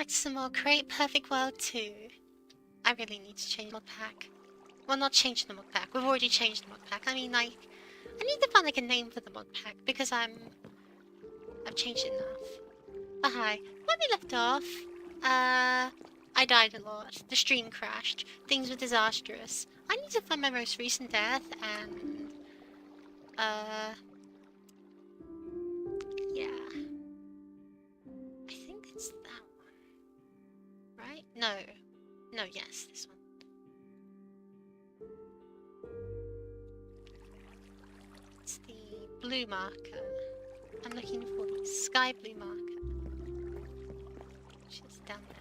back to some more Create Perfect World 2. I really need to change the mod pack. Well, not change the mod pack. We've already changed the mod pack. I mean, like, I need to find like a name for the mod pack because I've changed it enough. But hi, when we left off, I died a lot. The stream crashed. Things were disastrous. I need to find my most recent death and, yeah. I think it's that one. Right? No. No, yes, this one. It's the blue marker. I'm looking for the sky blue marker. Which is down there.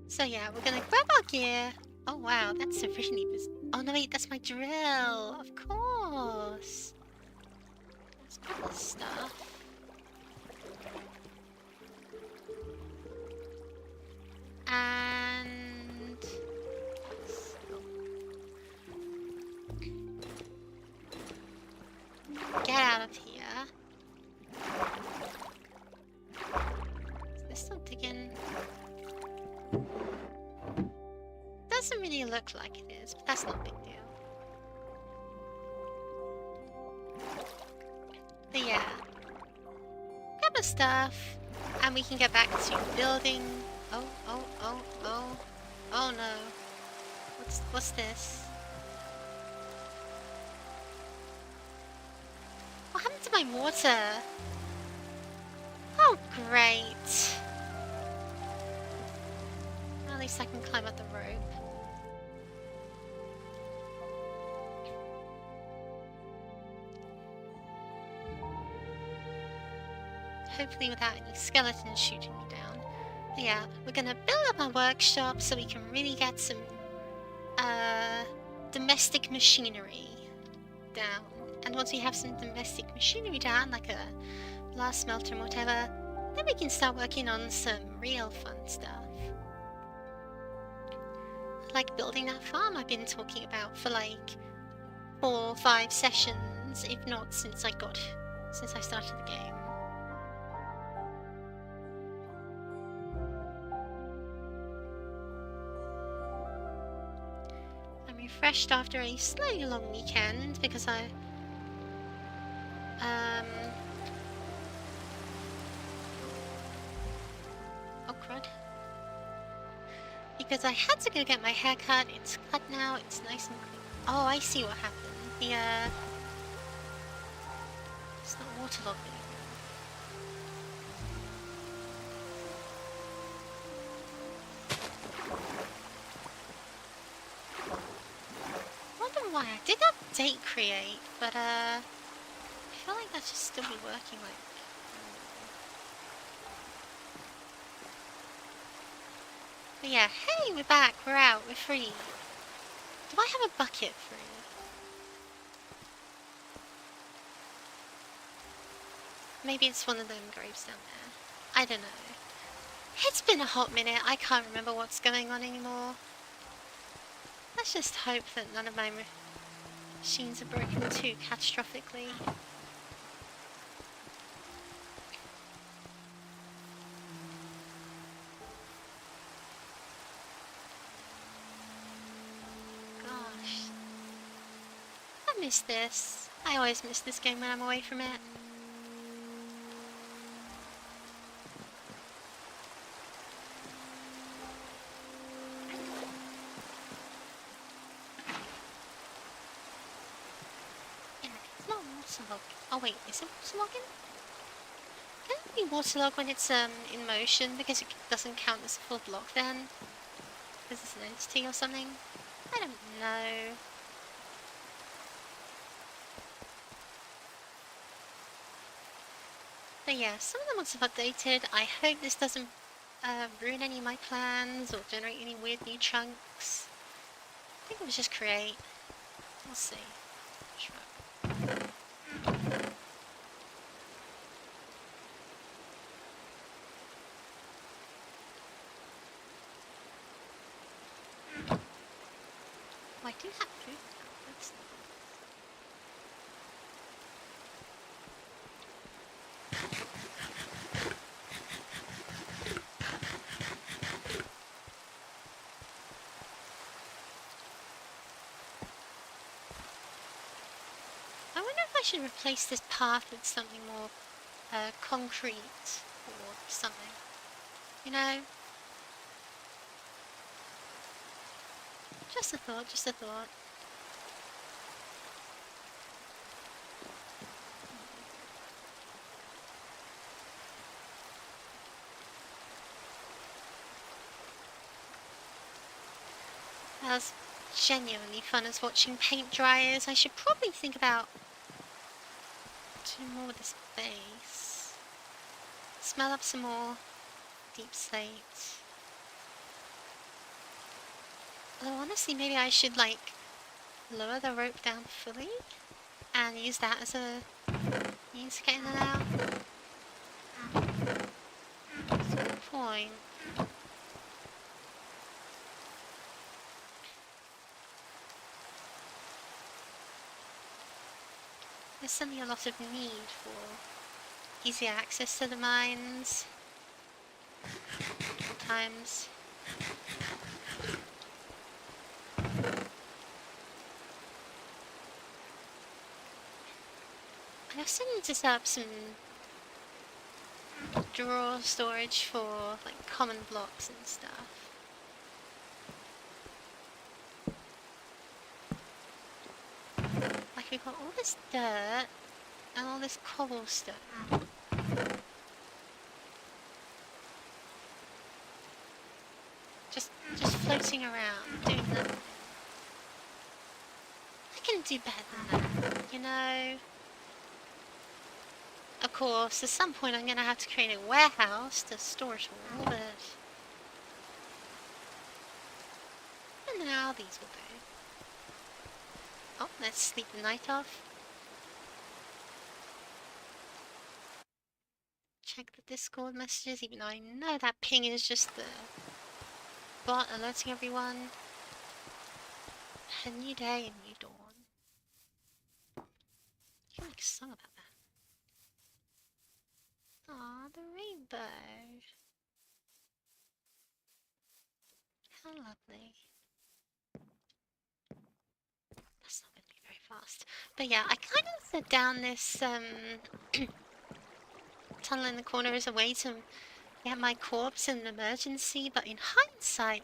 So yeah, we're gonna grab our gear. Oh wow, that's a really oh no wait, that's my drill. Of course. Let's grab this stuff. And get out of here. Is this still digging? Doesn't really look like it is, but that's not a big deal. But yeah. Grab the stuff, and we can get back to building. Oh no. What's this? What happened to my water? Oh great. Well, at least I can climb up the rope. Hopefully without any skeletons shooting me down. But yeah, we're gonna build up our workshop so we can really get some domestic machinery down. And once we have some domestic machinery down, like a blast smelter and whatever, then we can start working on some real fun stuff. Like building that farm I've been talking about for like 4 or 5 sessions, if not since I started the game. I'm refreshed after a slightly long weekend because oh crud. Because I had to go get my hair cut. It's cut now, it's nice and clean. Oh, I see what happened. It's not waterlogged anymore. I wonder why. I did update create, but I feel like that should still be working like. But yeah, hey, we're back, we're out, we're free. Do I have a bucket free? Maybe it's one of them graves down there. I don't know. It's been a hot minute, I can't remember what's going on anymore. Let's just hope that none of my machines are broken too catastrophically. Gosh. I miss this. I always miss this game when I'm away from it. Oh wait, is it waterlogging? Can it be waterlogged when it's in motion because it doesn't count as a full block then? Because it's an entity or something? I don't know. But yeah, some of the mods have updated. I hope this doesn't ruin any of my plans or generate any weird new chunks. I think it was just create. We'll see. Shrug. Oh, I do have food now. That's I should replace this path with something more concrete or something. You know? Just a thought, just a thought. As genuinely fun as watching paint dryers, I should probably think about doing more with this base. Smell up some more deep slate. Although honestly, maybe I should like lower the rope down fully and use that as a means to get in and out. That's a good point. There's certainly a lot of need for easy access to the mines at all times. I also need to set up some drawer storage for like common blocks and stuff. Like we've got all this dirt and all this cobblestone. Just floating around, doing nothing. I can do better than that, you know? Of course, at some point I'm gonna have to create a warehouse to store it all, but... for now, these will do. Oh, let's sleep the night off. Check the Discord messages, even though I know that ping is just the bot alerting everyone. A new day, a new dawn. You can make a song about that. Aw, the rainbow. How lovely. That's not going to be very fast. But yeah, I kind of set down this tunnel in the corner as a way to get my corpse in an emergency, but in hindsight,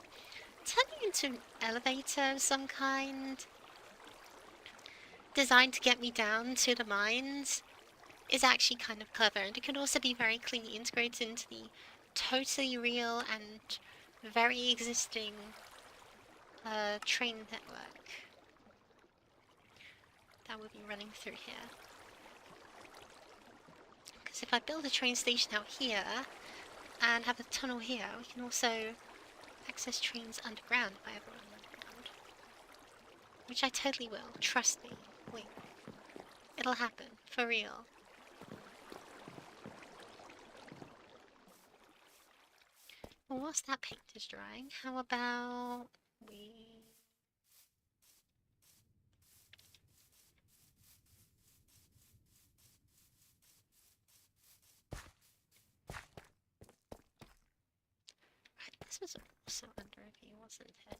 turning into an elevator of some kind, designed to get me down to the mines, is actually kind of clever, and it can also be very cleanly integrated into the totally real and very existing train network that would be running through here. Because if I build a train station out here and have a tunnel here, we can also access trains underground if I ever run underground. Which I totally will, trust me. Wait. It'll happen, for real. Well, whilst that paint is drying, how about we... Right, this was also under review, wasn't it?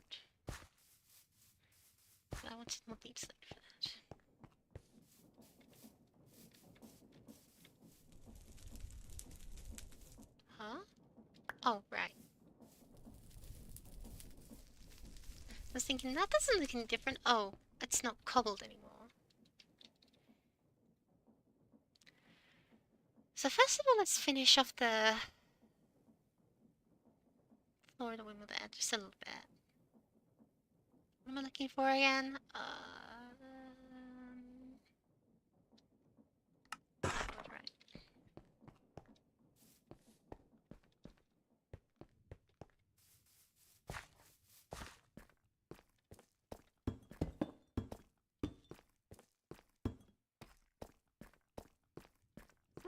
But I wanted more deep slate for that. Huh? Oh, right. I was thinking, that doesn't look any different. Oh, it's not cobbled anymore. So first of all, let's finish off the floor of the window there, just a little bit. What am I looking for again? Right.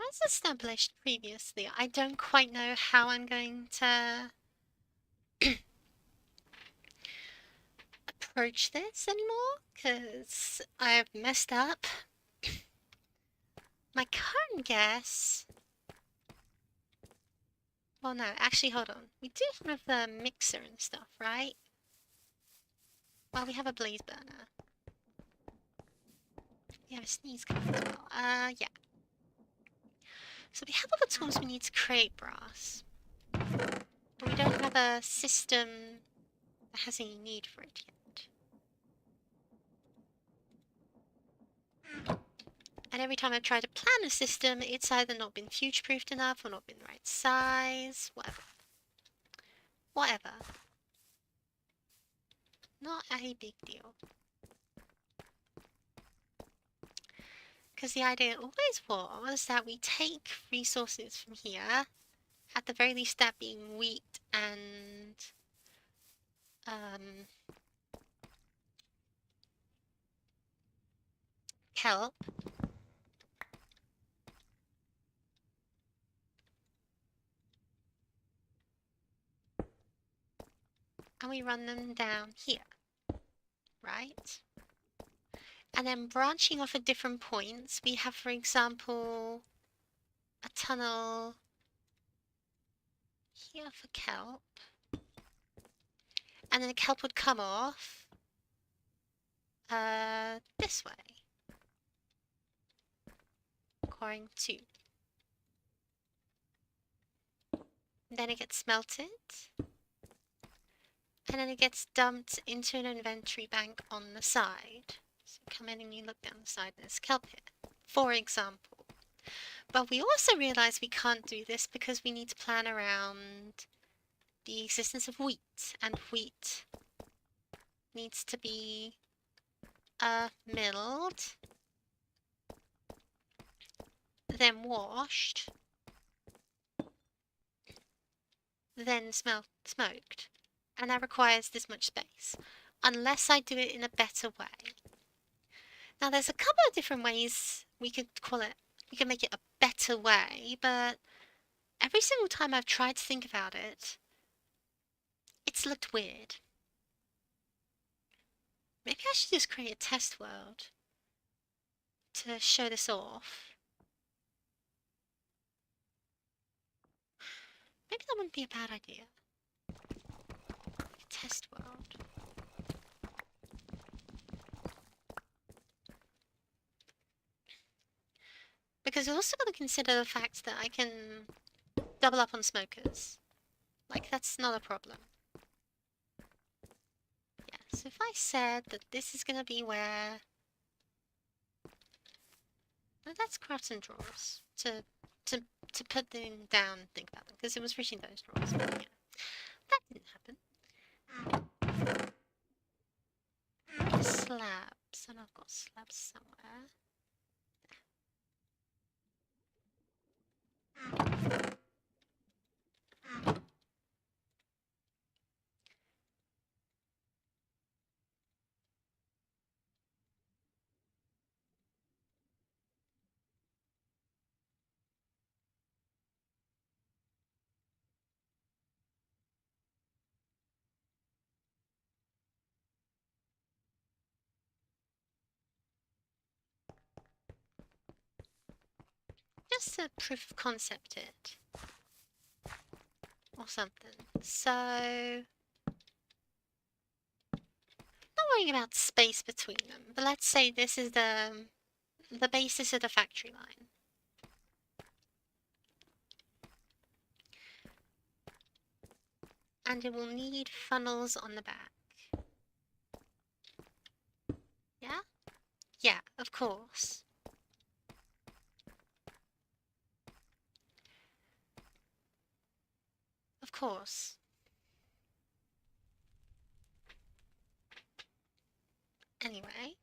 As established previously, I don't quite know how I'm going to approach this anymore, because I've messed up. My current guess... Well, no, actually, hold on. We do have the mixer and stuff, right? Well, we have a blaze burner. We have a sneeze coming as well. Yeah. So we have all the tools we need to create brass, but we don't have a system that has any need for it yet. And every time I've tried to plan a system, it's either not been future-proofed enough or not been the right size, whatever. Whatever. Not a big deal. Because the idea always was that we take resources from here, at the very least that being wheat and kelp, and we run them down here, right? And then branching off at different points, we have, for example, a tunnel here for kelp, and then the kelp would come off this way, according to. Then it gets smelted, and then it gets dumped into an inventory bank on the side. So you come in and you look down the side, there's kelp here, for example. But we also realize we can't do this because we need to plan around the existence of wheat, and wheat needs to be milled, then washed, then smoked, and that requires this much space, unless I do it in a better way. Now there's a couple of different ways we could call it, we can make it a better way, but every single time I've tried to think about it, it's looked weird. Maybe I should just create a test world to show this off. Maybe that wouldn't be a bad idea. Like a test world. Because we've also got to consider the fact that I can double up on smokers. Like, that's not a problem. Yeah, so if I said that this is gonna be where... Well, let's craft some drawers to put them down and think about them, because it was reaching those drawers, but yeah. That didn't happen. Slabs, and I've got slabs somewhere. Just a proof of concept it. Or something. So... not worrying about space between them, but let's say this is the basis of the factory line. And it will need funnels on the back. Yeah? Yeah, of course. Of course. Anyway.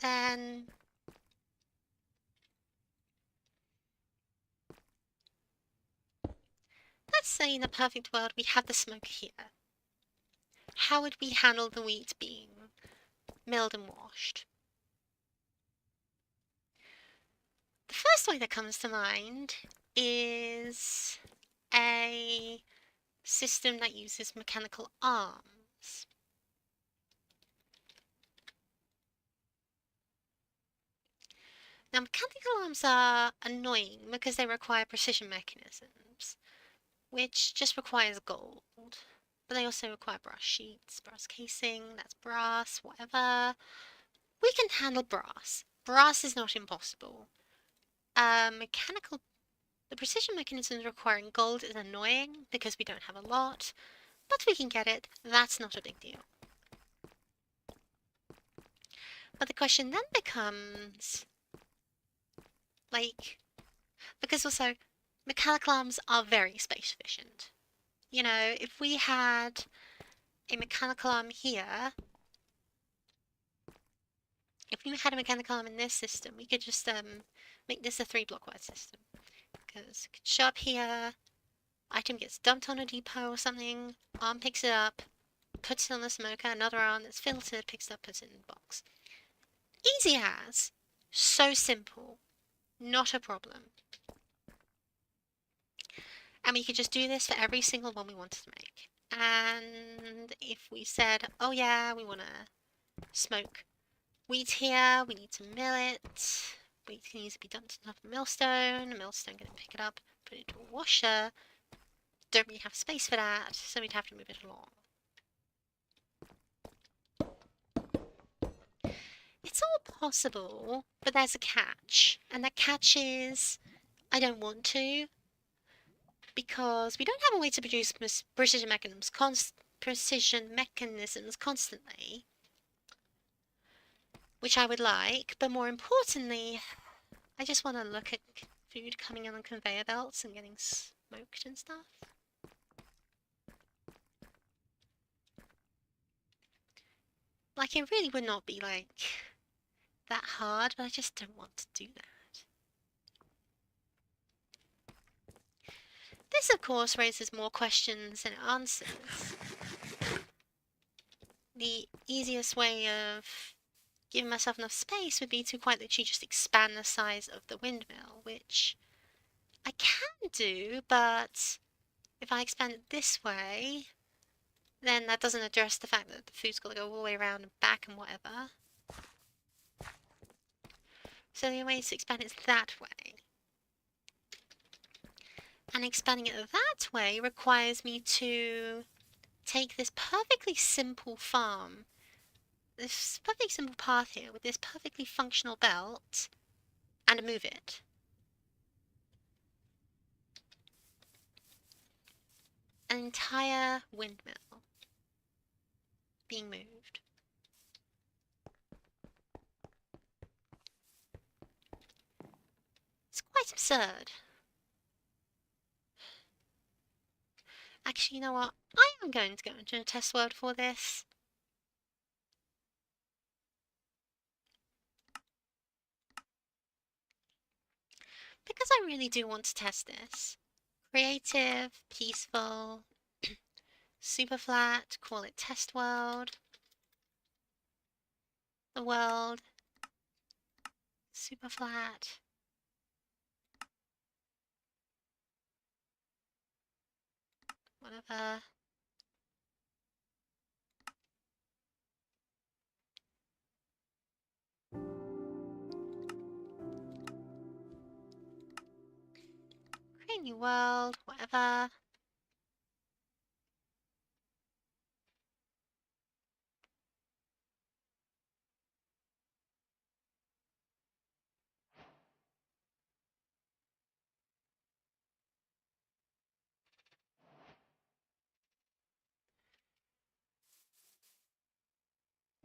Then... let's say in a perfect world we have the smoke here. How would we handle the wheat being milled and washed? The first way that comes to mind is a system that uses mechanical arms. Now, mechanical arms are annoying because they require precision mechanisms, which just requires gold. But they also require brass sheets, brass casing, that's brass, whatever. We can handle brass. Brass is not impossible. Mechanical. The precision mechanisms requiring gold is annoying because we don't have a lot, but we can get it. That's not a big deal. But the question then becomes, like, because also mechanical arms are very space efficient. You know, if we had a mechanical arm here, if we had a mechanical arm in this system, we could just make this a 3-block wide system. Because it could show up here, item gets dumped on a depot or something, arm picks it up, puts it on the smoker, another arm that's filtered, picks it up, puts it in the box. Easy as. So simple. Not a problem. And we could just do this for every single one we wanted to make. And if we said, oh yeah, we want to smoke wheat here, we need to mill it. Wheat needs to be dumped into a millstone. A millstone going to pick it up, put it into a washer. Don't really have space for that, so we'd have to move it along. It's all possible, but there's a catch. And that catch is, I don't want to. Because we don't have a way to produce precision mechanisms constantly, which I would like, but more importantly, I just want to look at food coming in on conveyor belts and getting smoked and stuff. Like, it really would not be, like, that hard, but I just don't want to do that. This, of course, raises more questions than answers. The easiest way of giving myself enough space would be to quite literally just expand the size of the windmill, which I can do, but if I expand it this way, then that doesn't address the fact that the food's got to go all the way around and back and whatever. So the only way to expand it is that way. And expanding it that way requires me to take this perfectly simple farm, this perfectly simple path here with this perfectly functional belt, and move it. An entire windmill being moved. It's quite absurd. Actually, you know what? I am going to go into a test world for this. Because I really do want to test this. Creative, peaceful, super flat, call it test world. The world, super flat. Whatever. Create new world, whatever.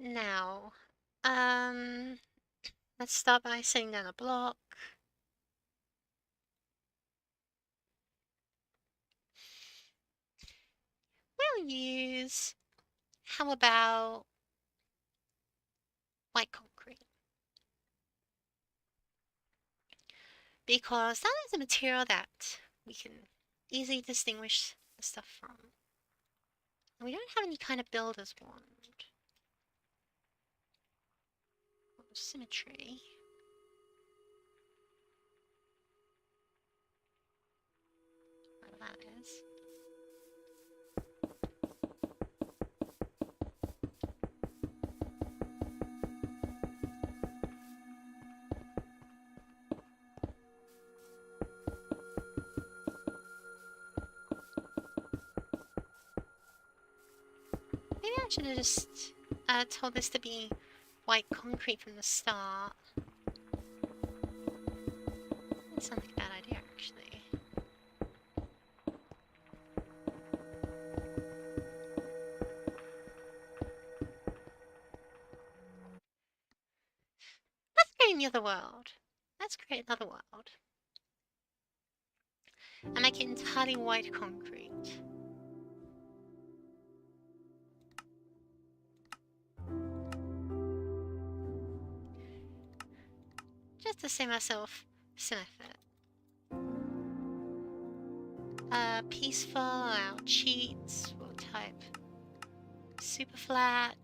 Now, let's start by setting down a block. We'll use, how about white concrete? Because that is a material that we can easily distinguish the stuff from. And we don't have any kind of builder's wand. Or symmetry. Whatever that is. Maybe I should have just told this to be white concrete from the start. It sounds like a bad idea, actually. Let's create another world. Let's create another world. And make it entirely white concrete. Just to save myself some effort. Peaceful, allow cheats, we'll type super flat.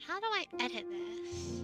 How do I edit this?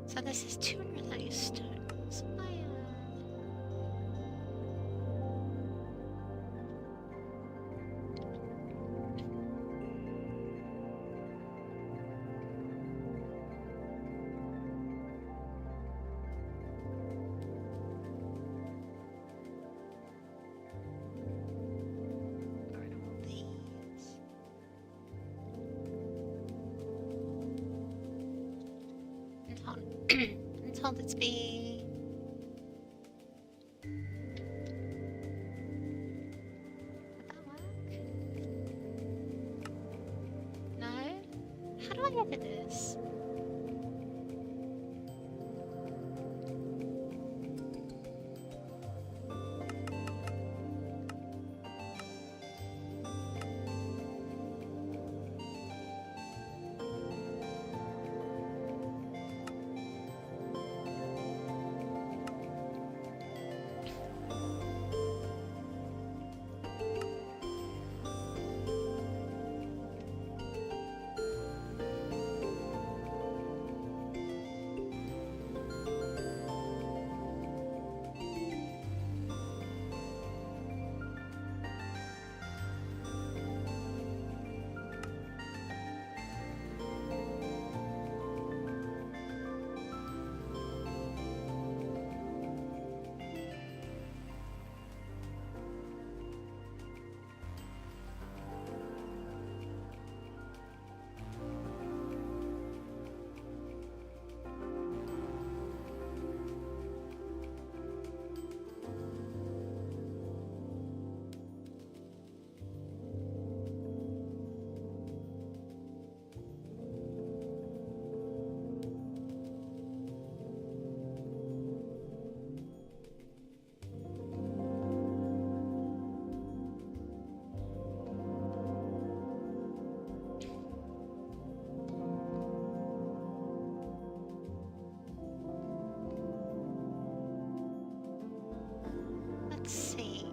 So this is 230 stones. Until it's be... Would that work? No? How do I edit this? Let's see.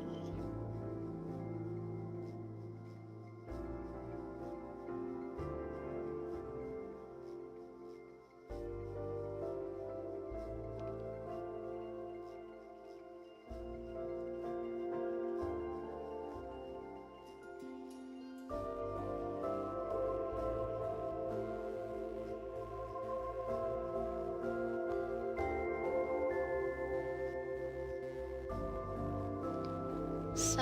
So...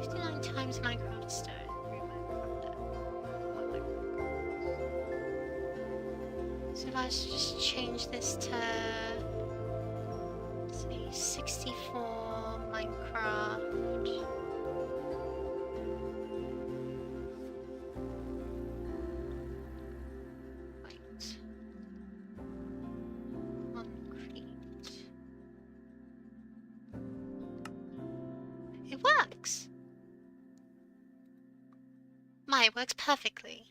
59 times Minecraft stone. So if I was to just change this to, let's see, 64 Minecraft. Wait. Concrete. It works! It works perfectly.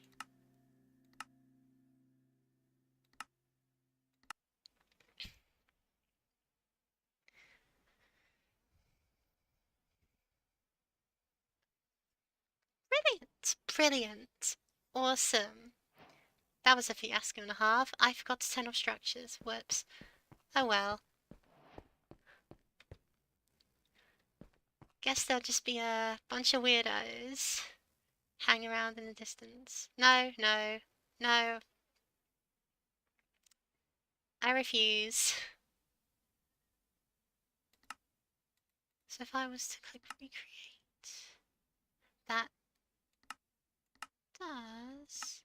Brilliant! Brilliant! Awesome! That was a fiasco and a half. I forgot to turn off structures. Whoops. Oh well. Guess there'll just be a bunch of weirdos hanging around in the distance. No, no, no. I refuse. So if I was to click recreate, that does...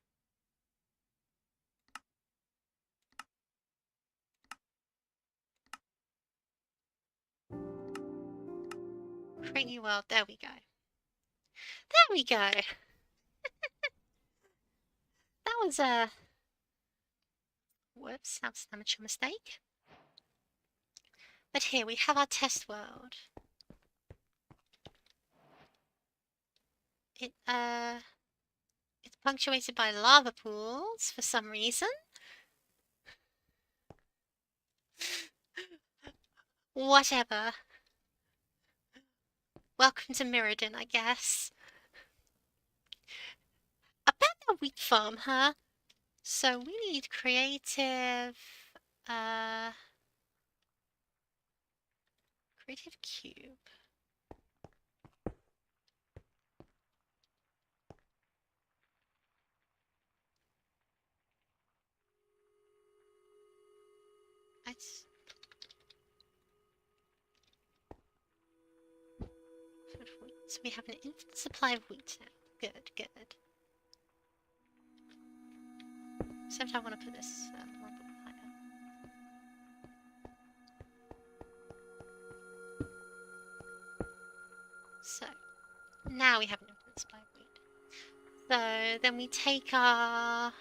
Create new world. There we go. There we go. That was a... Whoops, that was an amateur mistake. But here we have our test world. It's punctuated by lava pools for some reason. Whatever. Welcome to Mirrodin, I guess. A better wheat farm, huh? So we need creative... creative cube. So we have an infinite supply of wheat now. Good, good. Except I want to put this one higher. So, now we have an infinite supply of wheat. So, then we take our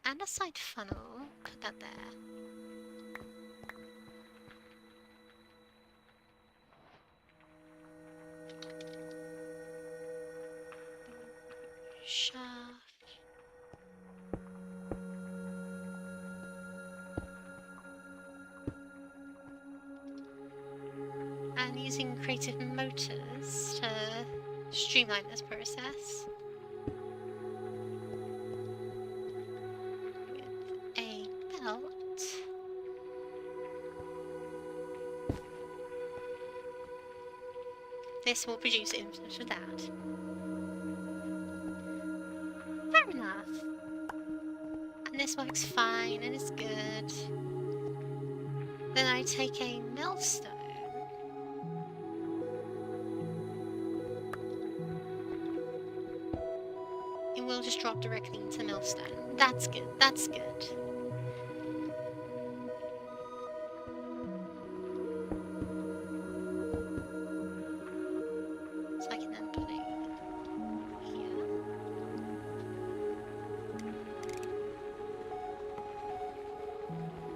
andesite funnel, put that there. Shaft. And using creative motors to streamline this process. With a belt. This will produce infinite of that. Fair enough. And this works fine and it's good. Then I take a millstone. It will just drop directly into millstone. That's good, that's good. So I can then put it here.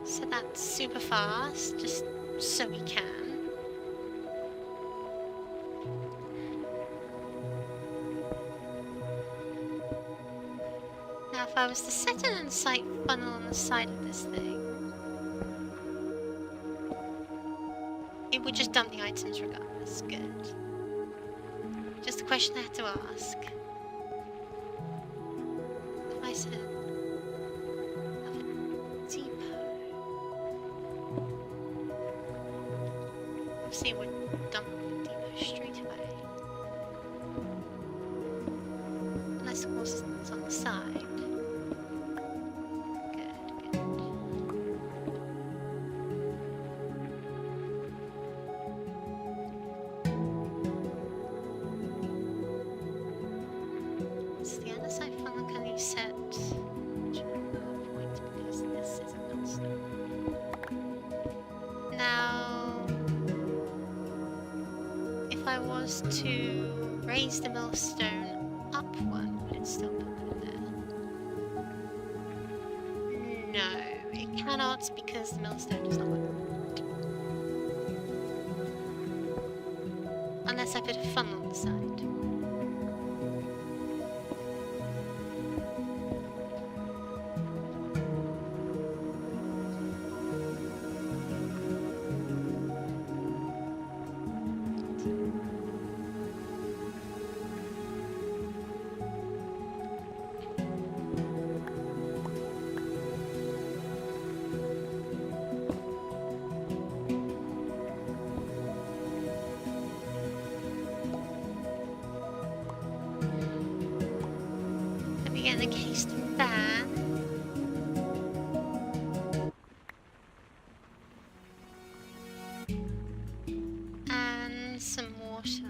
So that's super fast, just so we can. Now if I was to set an insight funnel on the side of this thing, it would just dump the items regardless. Good. Just a question I had to ask. If I said obviously it would dump the depot straight away. Unless of course it's on the side. Good, good. So the other side funnel can you set? to raise the millstone upward, would it still put it there? No, it cannot because the millstone does not work. Unless I put a funnel on the side. Get the cased fan. And some water.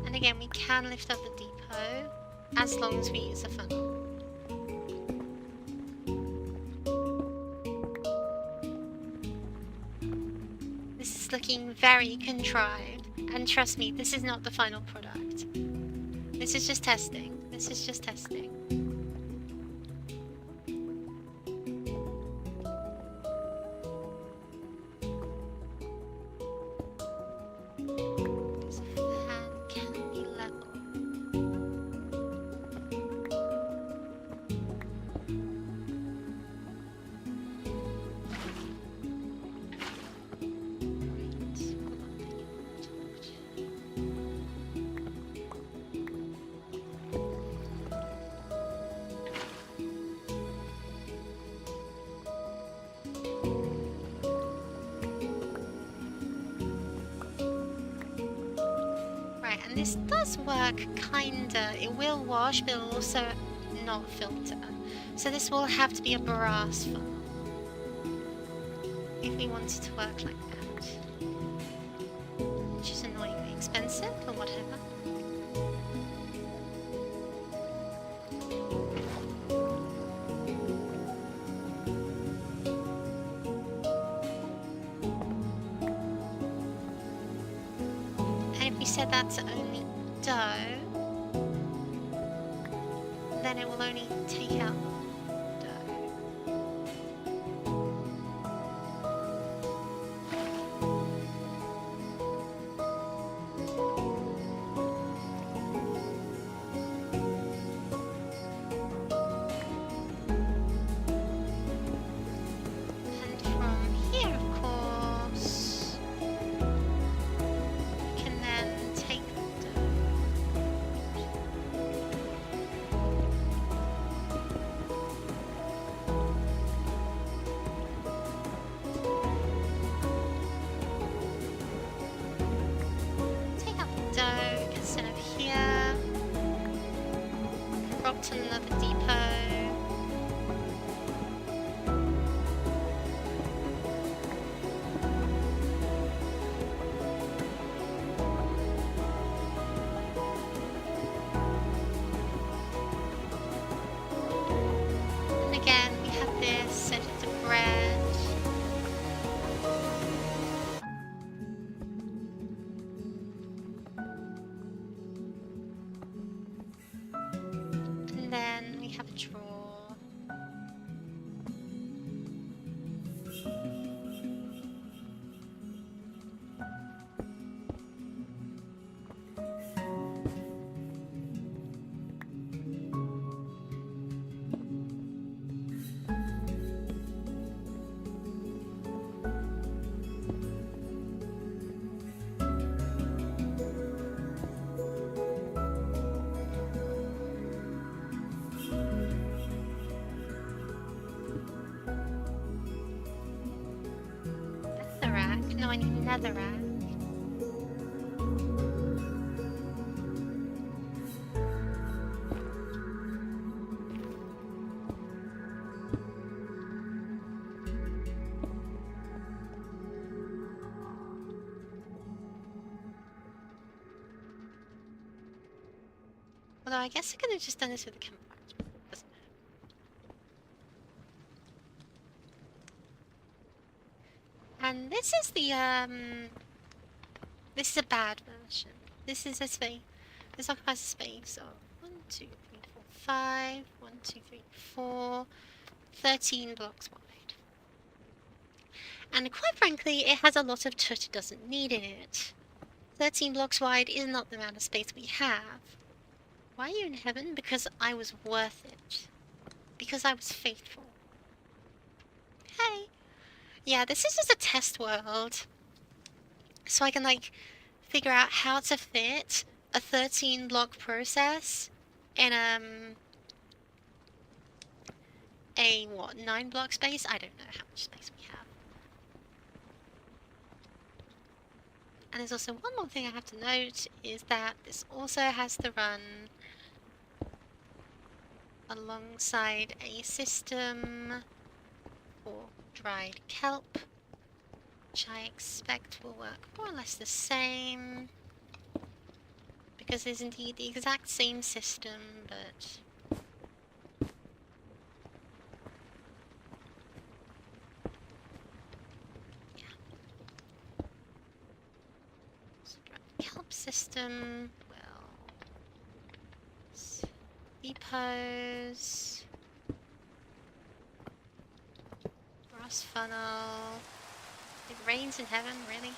And again, we can lift up the depot as long as we use a funnel. Looking very contrived, and trust me, this is not the final product. This is just testing. This is just testing. This fan can be level. And this does work, kinda. It will wash, but it'll also not filter. So this will have to be a brass funnel if we want it to work like that. Which is annoyingly expensive, or whatever. We set that to only dough, then it will only take out dough. And from here, of course, to another depot. And again, we have this, set it to bread. Then we have a drawer. No, I need another rack. Although I guess I could have just done this with the campfire. Doesn't matter. And this is the this is a bad version. This is a space. This occupies a space of 1, 2, 3, 4, 5. 1, 2, 3, 4. 13 blocks wide. And quite frankly, it has a lot of tut it doesn't need in it. 13 blocks wide is not the amount of space we have. Why are you in heaven? Because I was worth it. Because I was faithful. Hey! Yeah, this is just a test world. So I can, like, figure out how to fit a 13 block process in, a, what, 9 block space? I don't know how much space we have. And there's also one more thing I have to note, is that this also has to run alongside a system for dried kelp, which I expect will work more or less the same, because it's indeed the exact same system, but... yeah. So dried kelp system, well... depots... brass funnel... It rains in heaven, really?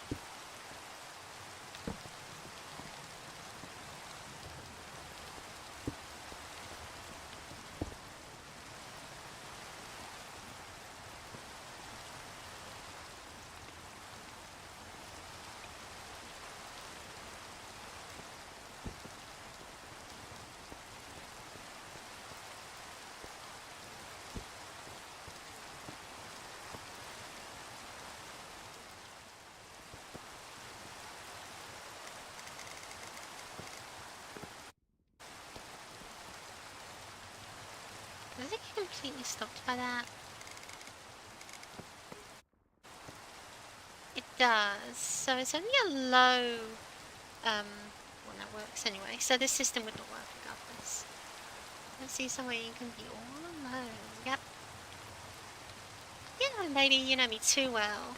Does it get completely stopped by that? It does. So it's only a low, well, that works anyway. So this system would not work regardless. Let's see somewhere you can be all alone. Yep. Yeah, lady, you know me too well.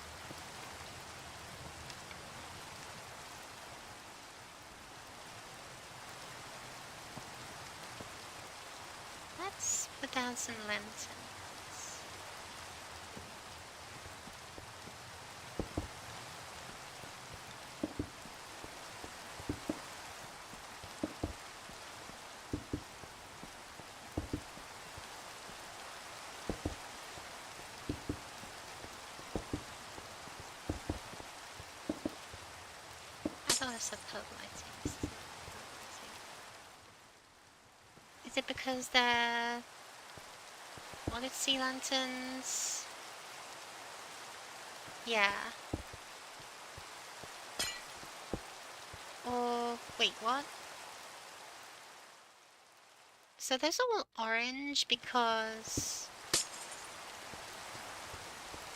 Let's put down some lanterns. I thought I said code lighting. This is not code lighting. Is it because they're modded sea lanterns? Yeah. Or wait, what? So those are all orange because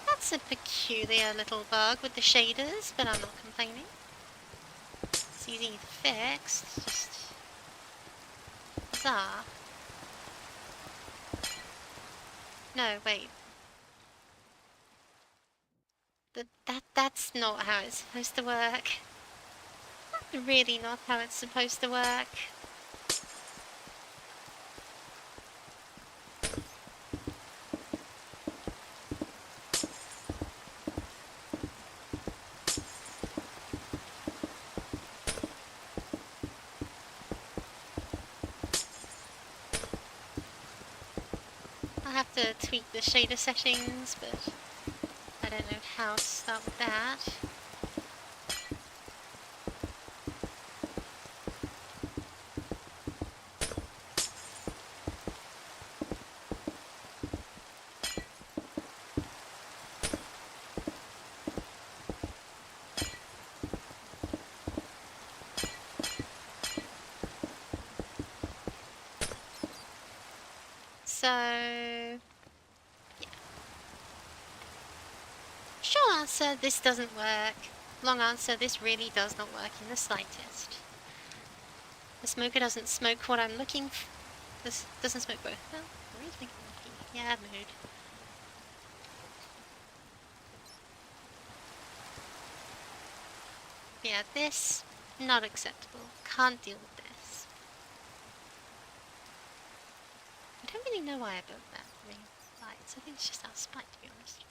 that's a peculiar little bug with the shaders, but I'm not complaining. It's easy to fix, it's just bizarre. No, wait. That's not how it's supposed to work. That's really not how it's supposed to work. I'll have to tweak the shader settings, but I don't know how to start with that. So, yeah. Short answer, this doesn't work. Long answer, this really does not work in the slightest. The smoker doesn't smoke what I'm looking for. This doesn't smoke both. Well, where is making lucky? Yeah, mood. Yeah, this, not acceptable. Can't deal with this. I don't really know why I built that ring of lights. I think it's just out of spite, to be honest.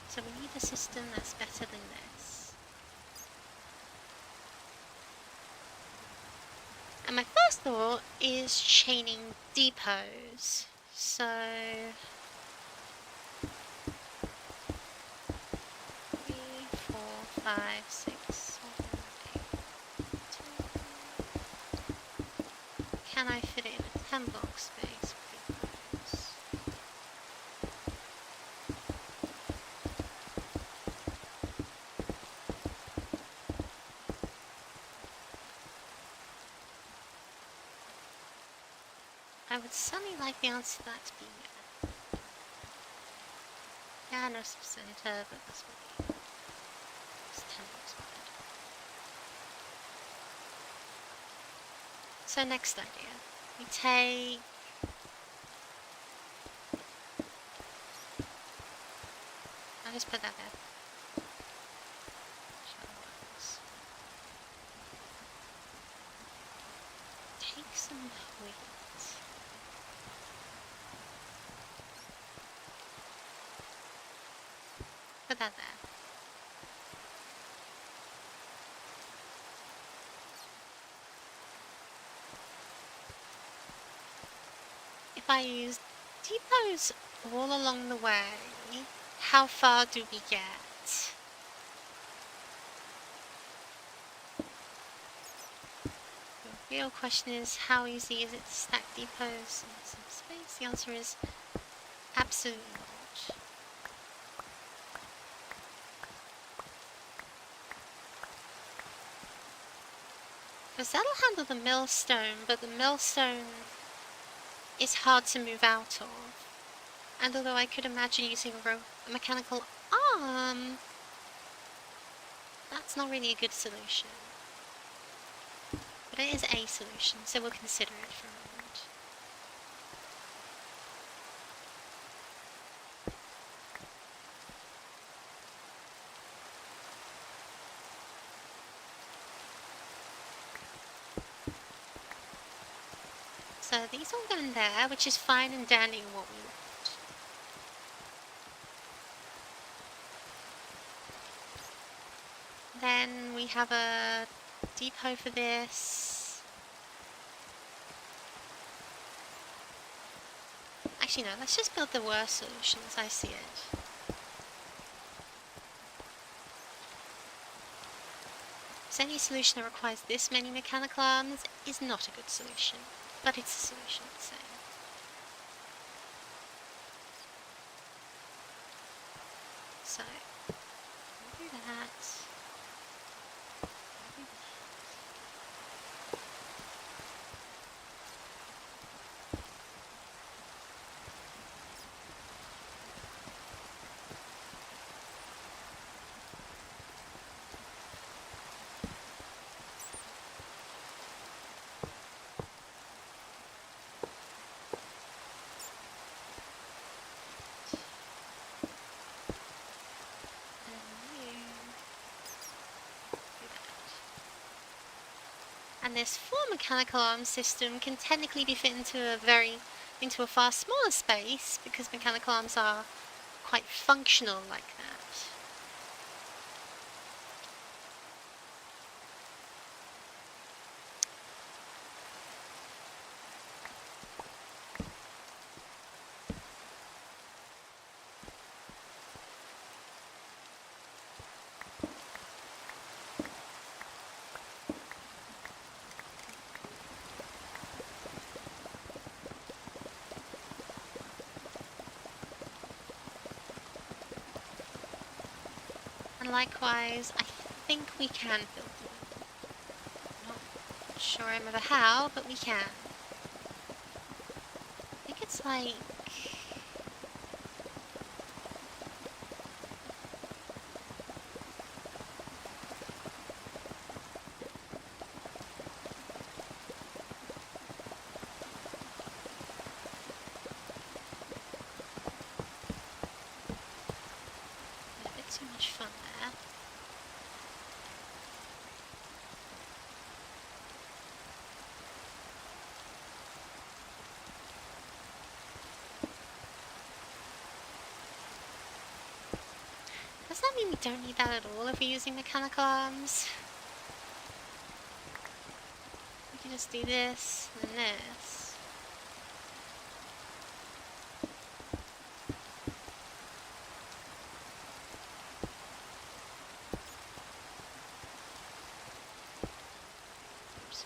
So we need a system that's better than this. And my first thought is chaining depots. So 3, 4, 5, 6, 7, 8, 2. Can I fit it in a 10 block space with depots? I would certainly like the answer to that to be yeah. Yeah, no center, but that's what it's 10 blocks wide. So next idea. We take... I'll just put that there. Take some wheat. Put that there. If I use depots all along the way, how far do we get? The real question is, how easy is it to stack depots in some space? The answer is absolutely not. Because that'll handle the millstone, but the millstone is hard to move out of. And although I could imagine using a mechanical arm, that's not really a good solution. But it is a solution, so we'll consider it for a moment. So these all go in there, which is fine and dandy in what we want. Then we have a depot for this. Actually no, let's just build the worst solution as I see it. So any solution that requires this many mechanical arms is not a good solution, but it's a solution the same. So, we'll do that. And this 4 mechanical arm system can technically be fit into a far smaller space because mechanical arms are quite functional like that. And likewise, I think we can build them. Not sure I'm of how, but we can. I think it's like... much fun there. Does that mean we don't need that at all if we're using mechanical arms? We can just do this and then this. Oops.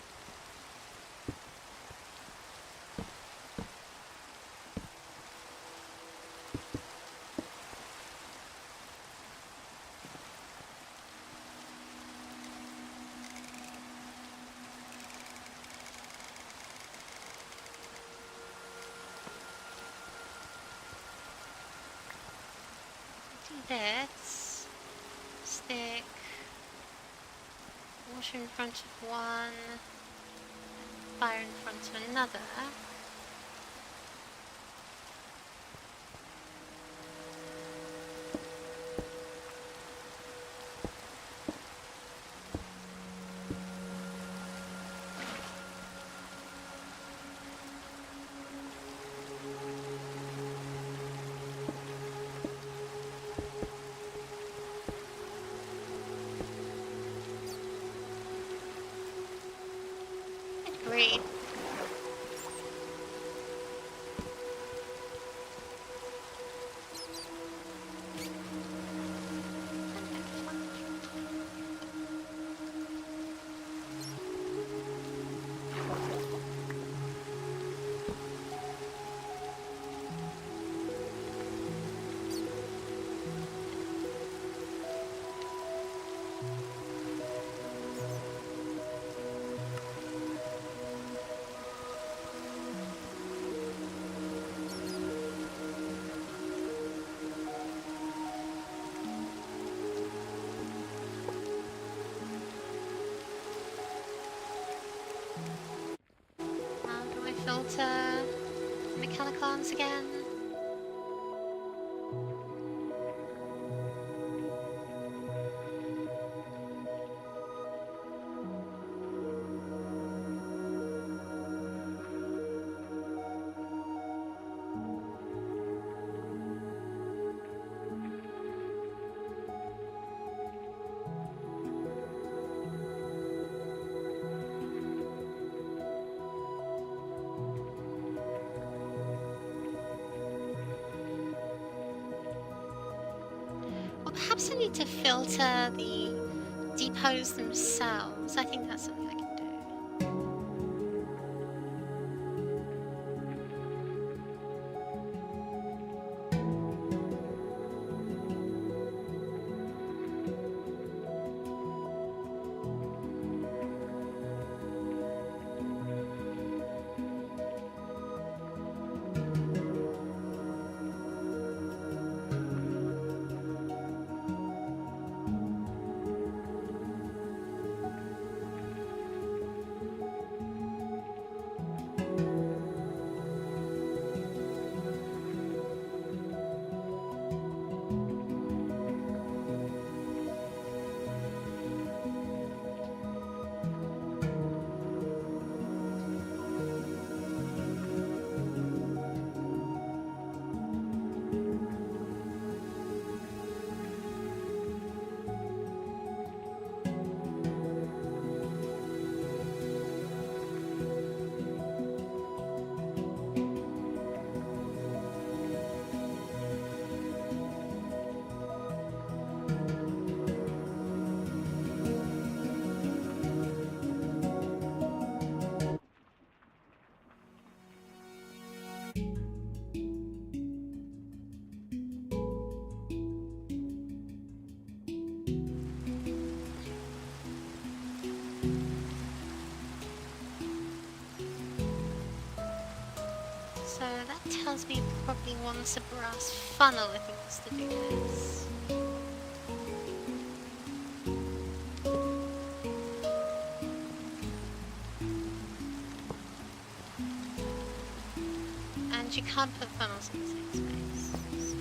Do this. Stick. Water in front of one. Fire in front of another. Great. How do I filter mechanical arms again? Well, perhaps I need to filter the depots themselves. I think that's something I can do. So that tells me it probably wants a brass funnel if it wants to do this. And you can't put funnels in the same space. So.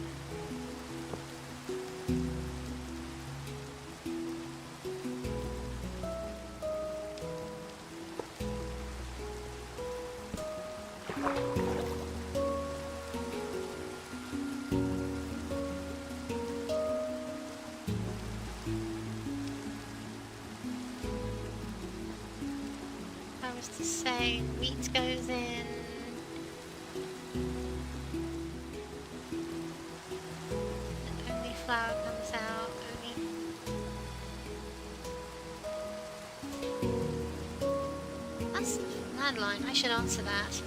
remains the same. Wheat goes in. And only flour comes out. Only... That's the landline. I should answer that.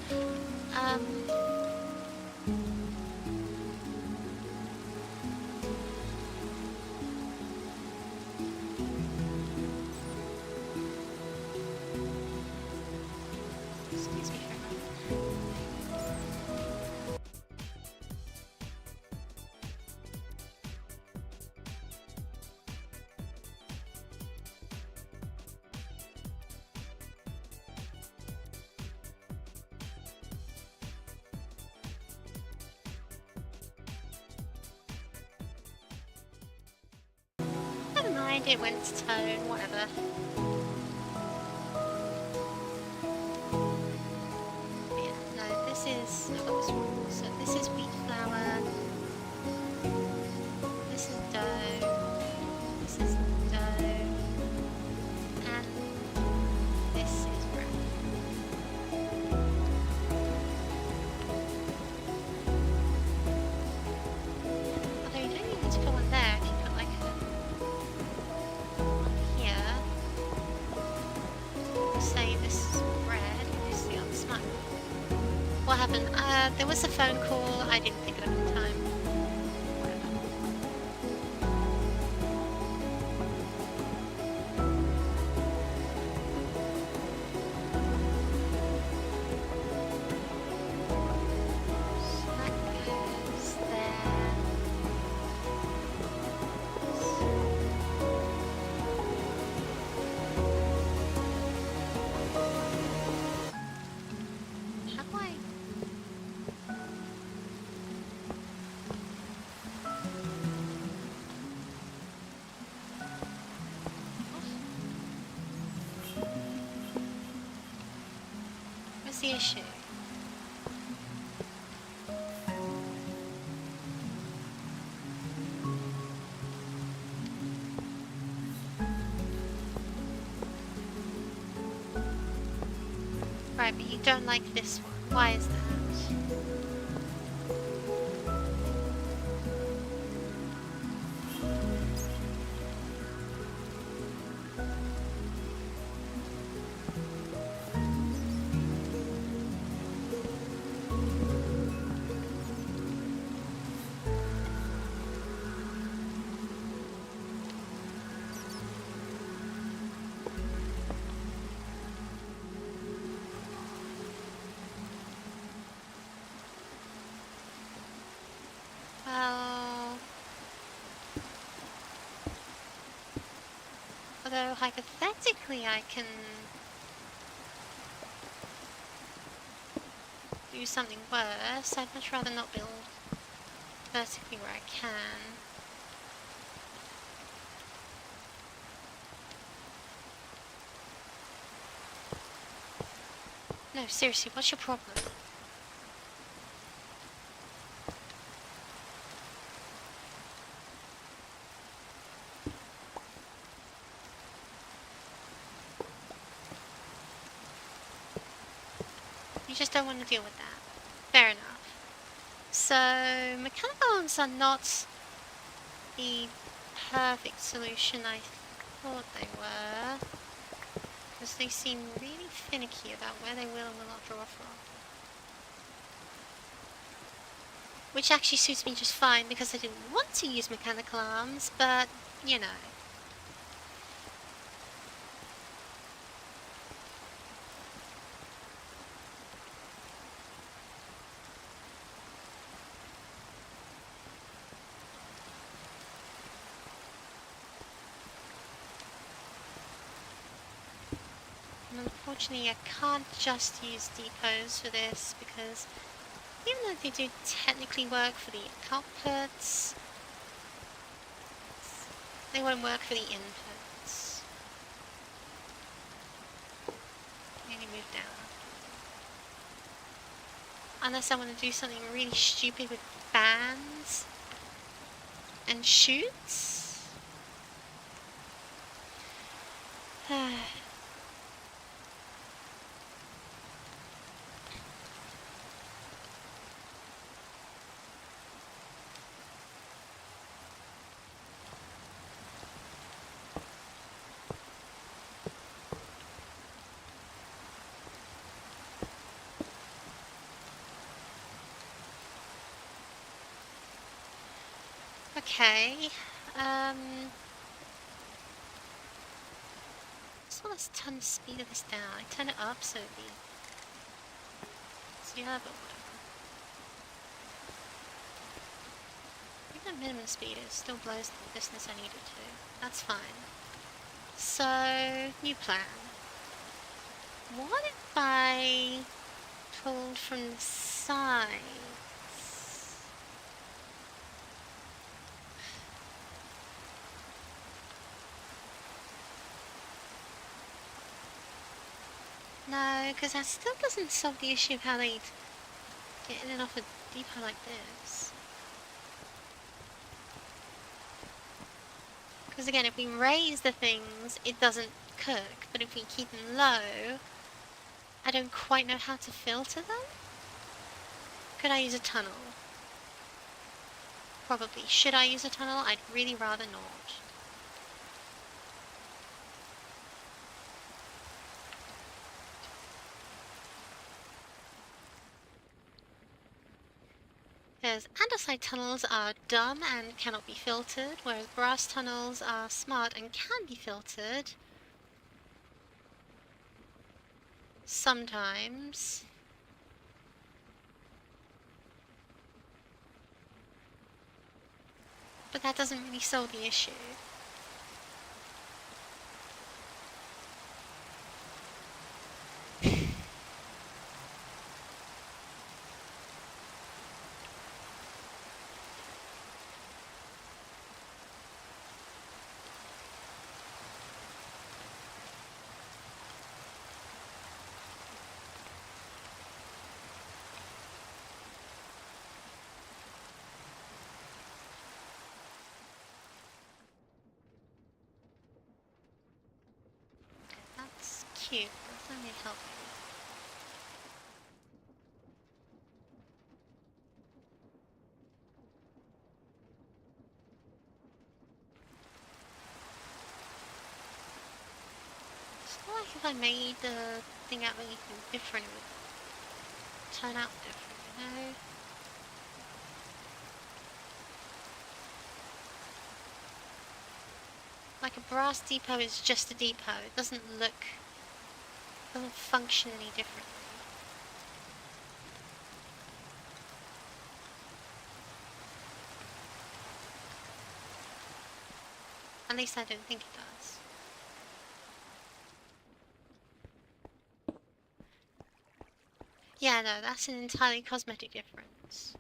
Excuse me for a moment. Never mind, it went to tone, whatever. Yeah, no, this is... I got this wrong. So this is wheat flour. This is dough. This is dough. And this is bread. Although you don't even need to put one there if you put like a... here. Say this is bread, this is the other smoke. What happened? There was a phone call, I didn't pick it up in time. Whatever. So that goes there. How do I... What's the issue? Right, but you don't like this one. Why is that? Well... Although hypothetically I can do something worse, I'd much rather not build vertically where I can. No, seriously, what's your problem? You just don't want to deal with that. Fair enough. So, mechanical arms are not the perfect solution I thought they were. Because they seem really finicky about where they will and will not draw from. Which actually suits me just fine because I didn't want to use mechanical arms, but, you know. And unfortunately I can't just use depots for this because even though they do technically work for the outputs, they won't work for the inputs. Really move down. Unless I want to do something really stupid with fans and chutes. Okay. Just want to turn the speed of this down. I turn it up so it'd be... So yeah, but whatever. Even minimum speed, it still blows the distance I need it to. That's fine. So, new plan. What if I pulled from the sides? No, because that still doesn't solve the issue of how they'd get in and off a depot like this. Because again, if we raise the things, it doesn't cook. But if we keep them low, I don't quite know how to filter them. Could I use a tunnel? Probably. Should I use a tunnel? I'd really rather not. Because andesite tunnels are dumb and cannot be filtered, whereas brass tunnels are smart and can be filtered. Sometimes. But that doesn't really solve the issue. That's cute. That's only helping. It's not like if I made the thing out anything different, it would turn out different, you know? Like a brass depot is just a depot. It doesn't function any differently. At least I don't think it does. Yeah, no, that's an entirely cosmetic difference.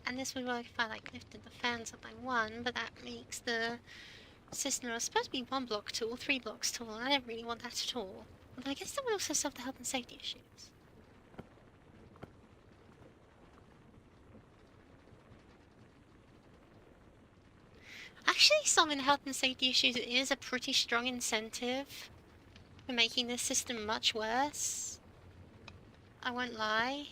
And this would work if I like lifted the fans up by one, but that makes the system supposed to be 1 block tall, 3 blocks tall, and I don't really want that at all. Although I guess that would also solve the health and safety issues. Actually, solving health and safety issues is a pretty strong incentive for making this system much worse. I won't lie.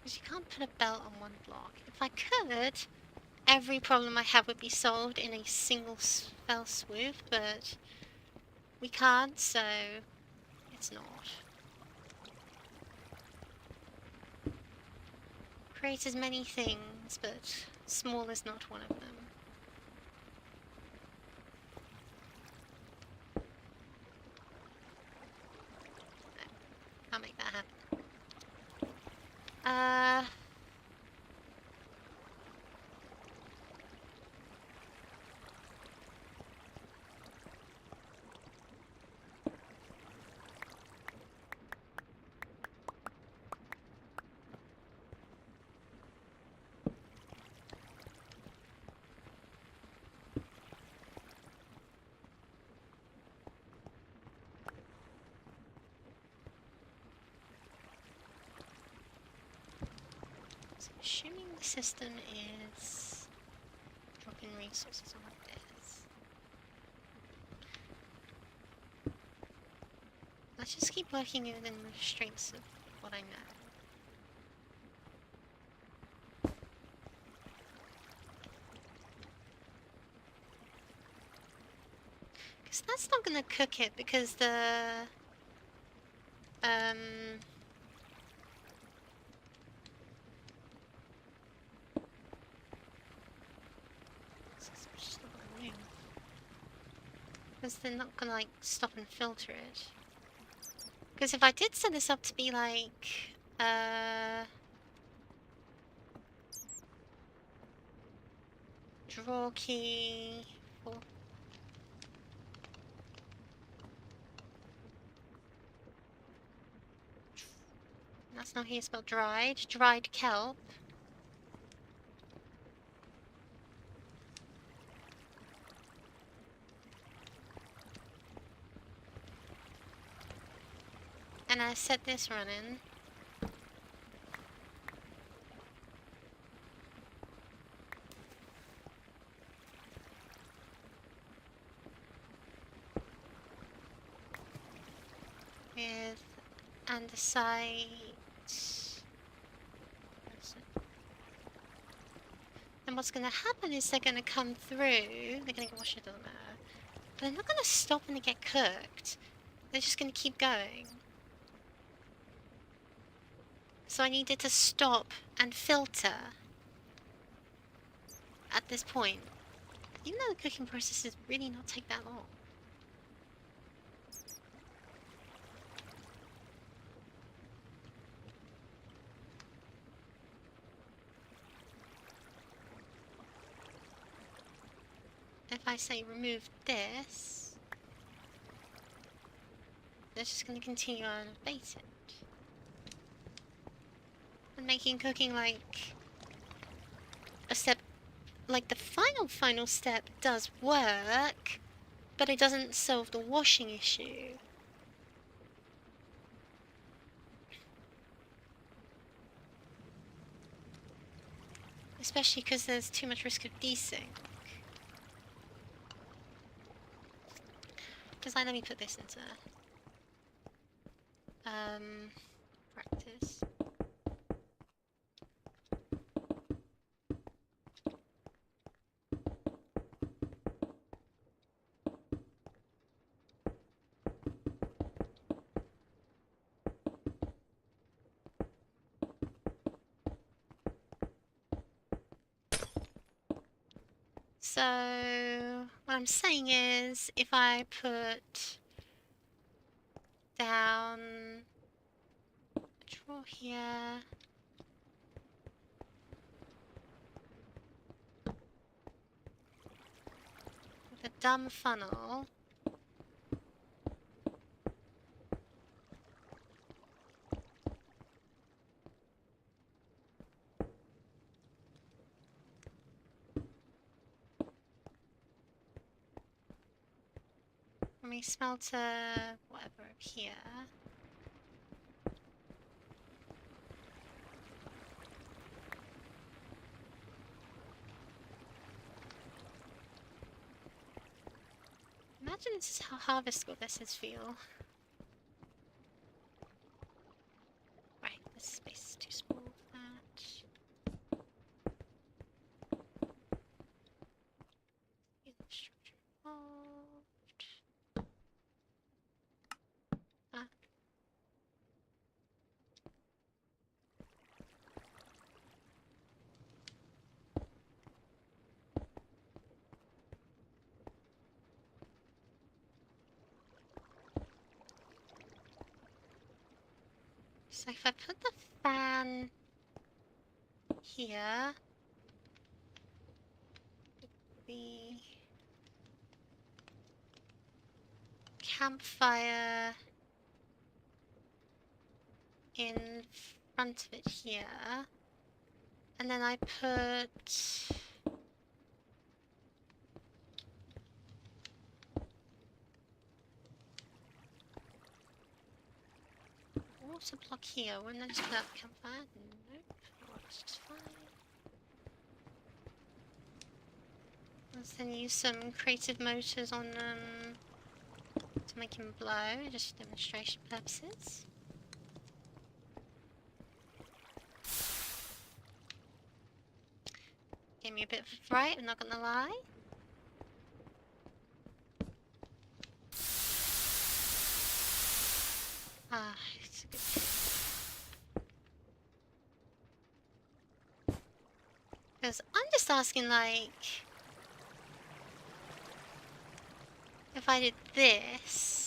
Because you can't put a belt on 1 block. If I could, every problem I have would be solved in a single fell swoop, but we can't, so it's not. Create as many things, but small is not one of them. I'll make that happen. assuming the system is dropping resources on this. Let's just keep working within the restraints of what I know. Because that's not gonna cook it because the because they're not gonna like stop and filter it. Because if I did set this up to be like draw key for that's not how you spell dried kelp. And I set this running. With andesite. And what's gonna happen is they're gonna come through, they're gonna wash it, doesn't matter. But they're not gonna stop when they get cooked. They're just gonna keep going. So I needed to stop and filter at this point. Even though the cooking process is really not take that long. If I say remove this, they're just going to continue unabated. And making cooking like a step, like the final step does work, but it doesn't solve the washing issue. Especially because there's too much risk of desync. Because let me put this into practice. So what I'm saying is if I put down a drawer here, with a dumb funnel, and we smelter whatever up here. Imagine this is how harvest goddesses feel. Right, this space is too small for that. Infrastructure involved. Ah. So if I put the fan here, the campfire in front of it here, and then I put water block here. Wouldn't I just put out the campfire? Nope. That's just fine. Let's then use some creative motors on them to make him blow, just for demonstration purposes. Gave me a bit of a fright, I'm not gonna lie. Ah, it's a good. Because I'm just asking, like, if I did this.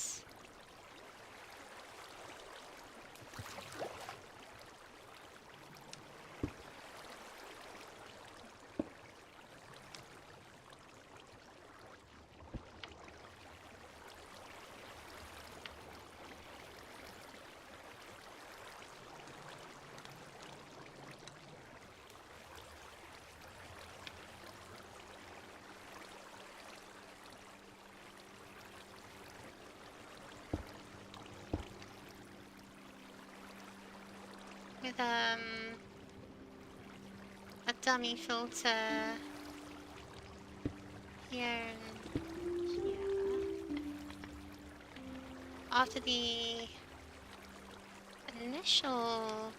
With a dummy filter here and here. After the initial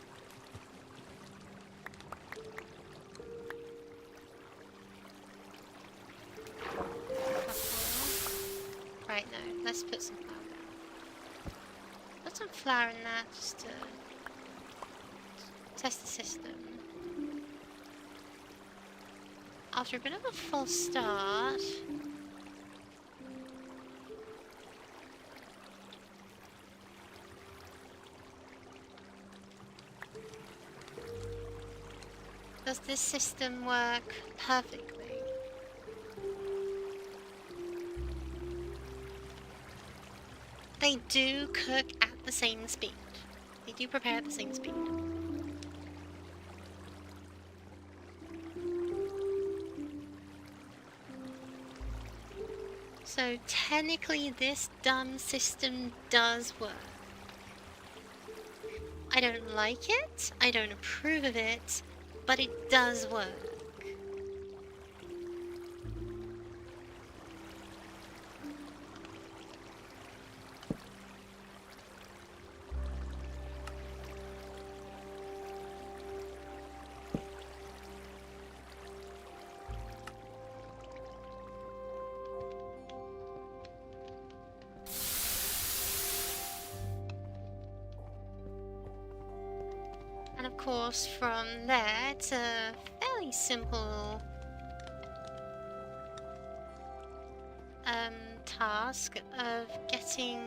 right, no, let's put some flour down. Put some flour in that just to test the system. After a bit of a false start, does this system work perfectly? They do cook at the same speed. They do prepare at the same speed. So technically this dumb system does work. I don't like it, I don't approve of it, but it does work. And of course, from there, it's a fairly simple task of getting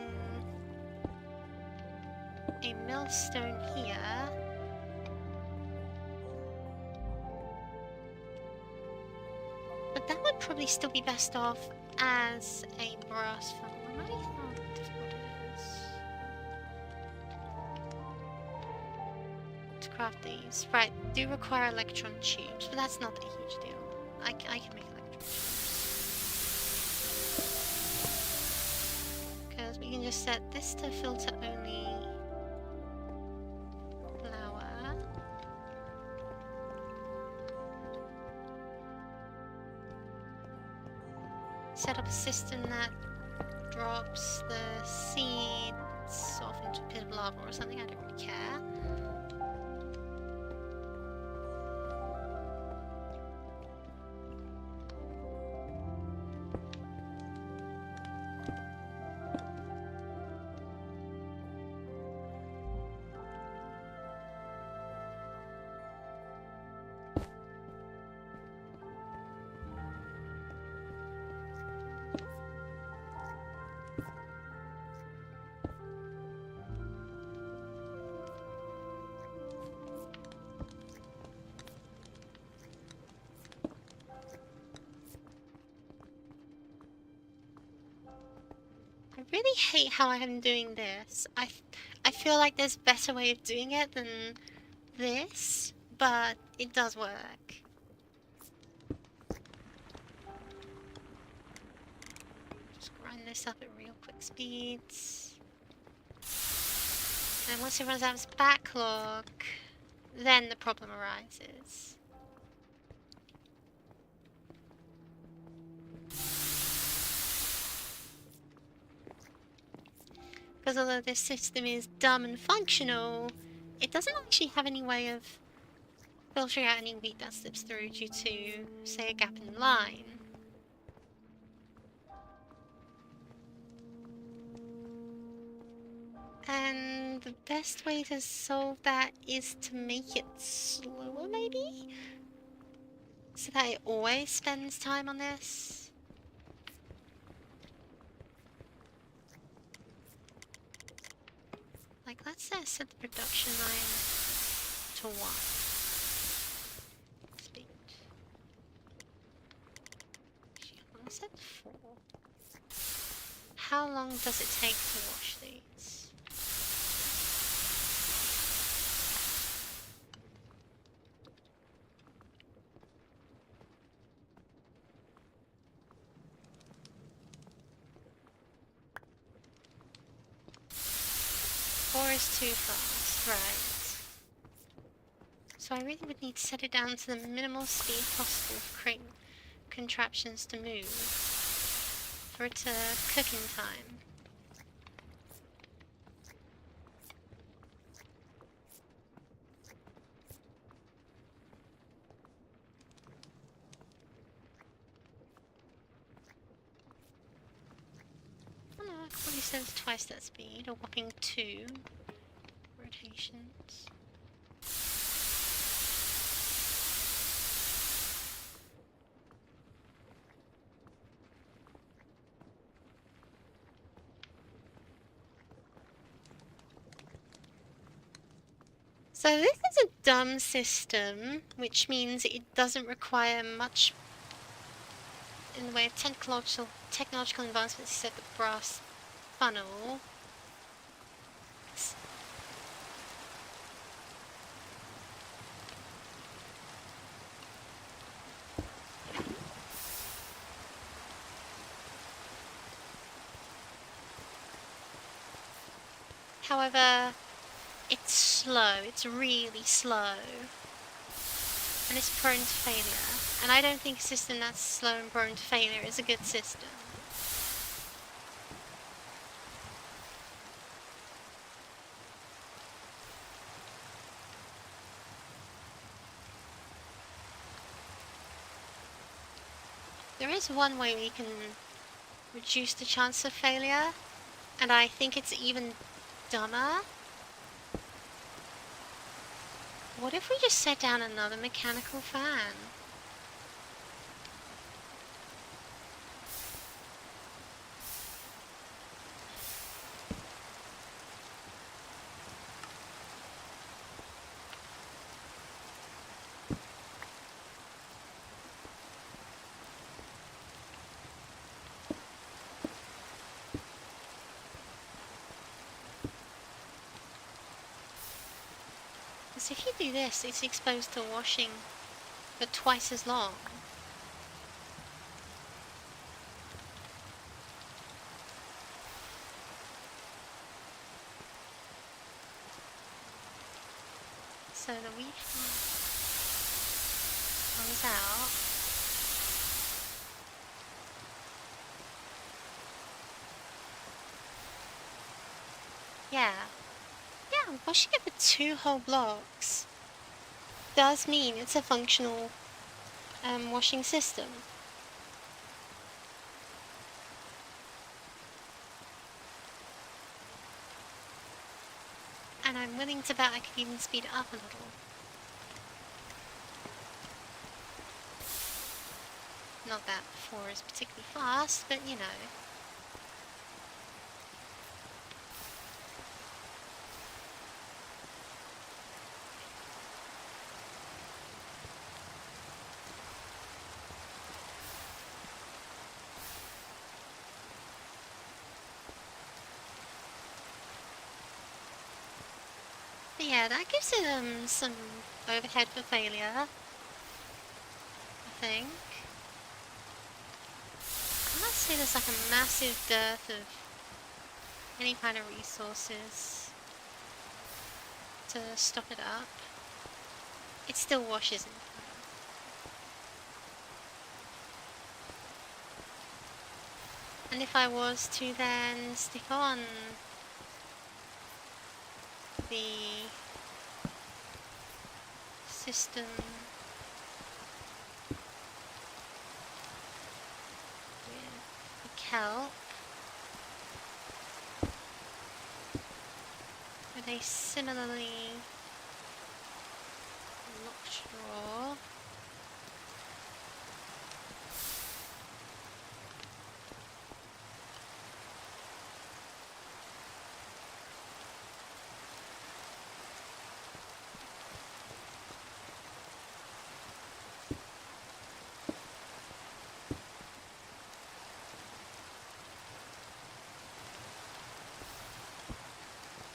a millstone here. But that would probably still be best off as a brass funnel. Remind me how difficult it is to craft these. Right, do require electron tubes, but that's not a huge deal. I can make electron tubes. Because we can just set this to filter only flour. Set up a system that drops the seeds off into a pit of lava or something, I don't really care. I really hate how I am doing this. I feel like there's a better way of doing it than this, but it does work. Just grind this up at real quick speeds. And once it runs out of its backlog, then the problem arises. Because although this system is dumb and functional, it doesn't actually have any way of filtering out any wheat that slips through due to, say, a gap in the line. And the best way to solve that is to make it slower, maybe? So that it always spends time on this? Like, let's set the production line to 1. Speed. I said 4. How long does it take to wash these? Four is too fast, right. So I really would need to set it down to the minimal speed possible for creating contraptions to move for it to cook in time. Oh no, I probably said twice that speed, a whopping 2 rotations. So this is a dumb system, which means it doesn't require much in the way of technological advancements to set the brass funnel. However, it's slow, it's really slow, and it's prone to failure. And I don't think a system that's slow and prone to failure is a good system. There is one way we can reduce the chance of failure, and I think it's even dumber. What if we just set down another mechanical fan? Because if you do this, it's exposed to washing for twice as long. So the wheat comes out. Yeah. Yeah, washing it with 2 whole blocks does mean it's a functional washing system. And I'm willing to bet I could even speed it up a little. Not that 4 is particularly fast, but you know. But yeah, that gives it some overhead for failure, I think. I must say there's like a massive dearth of any kind of resources to stop it up. it still washes in time. And if I was to then stick on the system with the kelp, with a similarly locked drawer,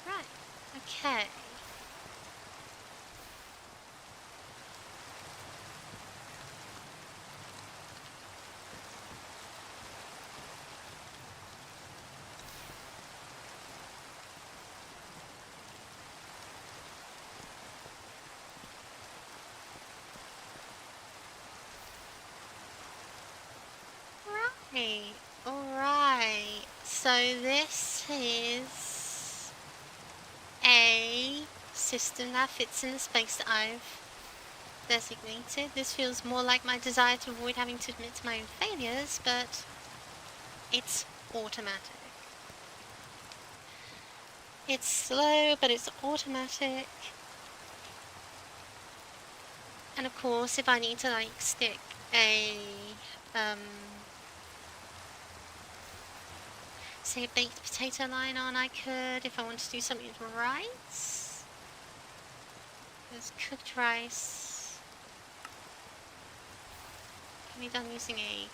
right, okay. Right, alright. So this is a system that fits in the space that I've designated. This feels more like my desire to avoid having to admit to my own failures, but it's automatic. It's slow, but it's automatic. And of course, if I need to like stick a say a baked potato line on, I could. If I want to do something with rice, there's cooked rice. Can be done using a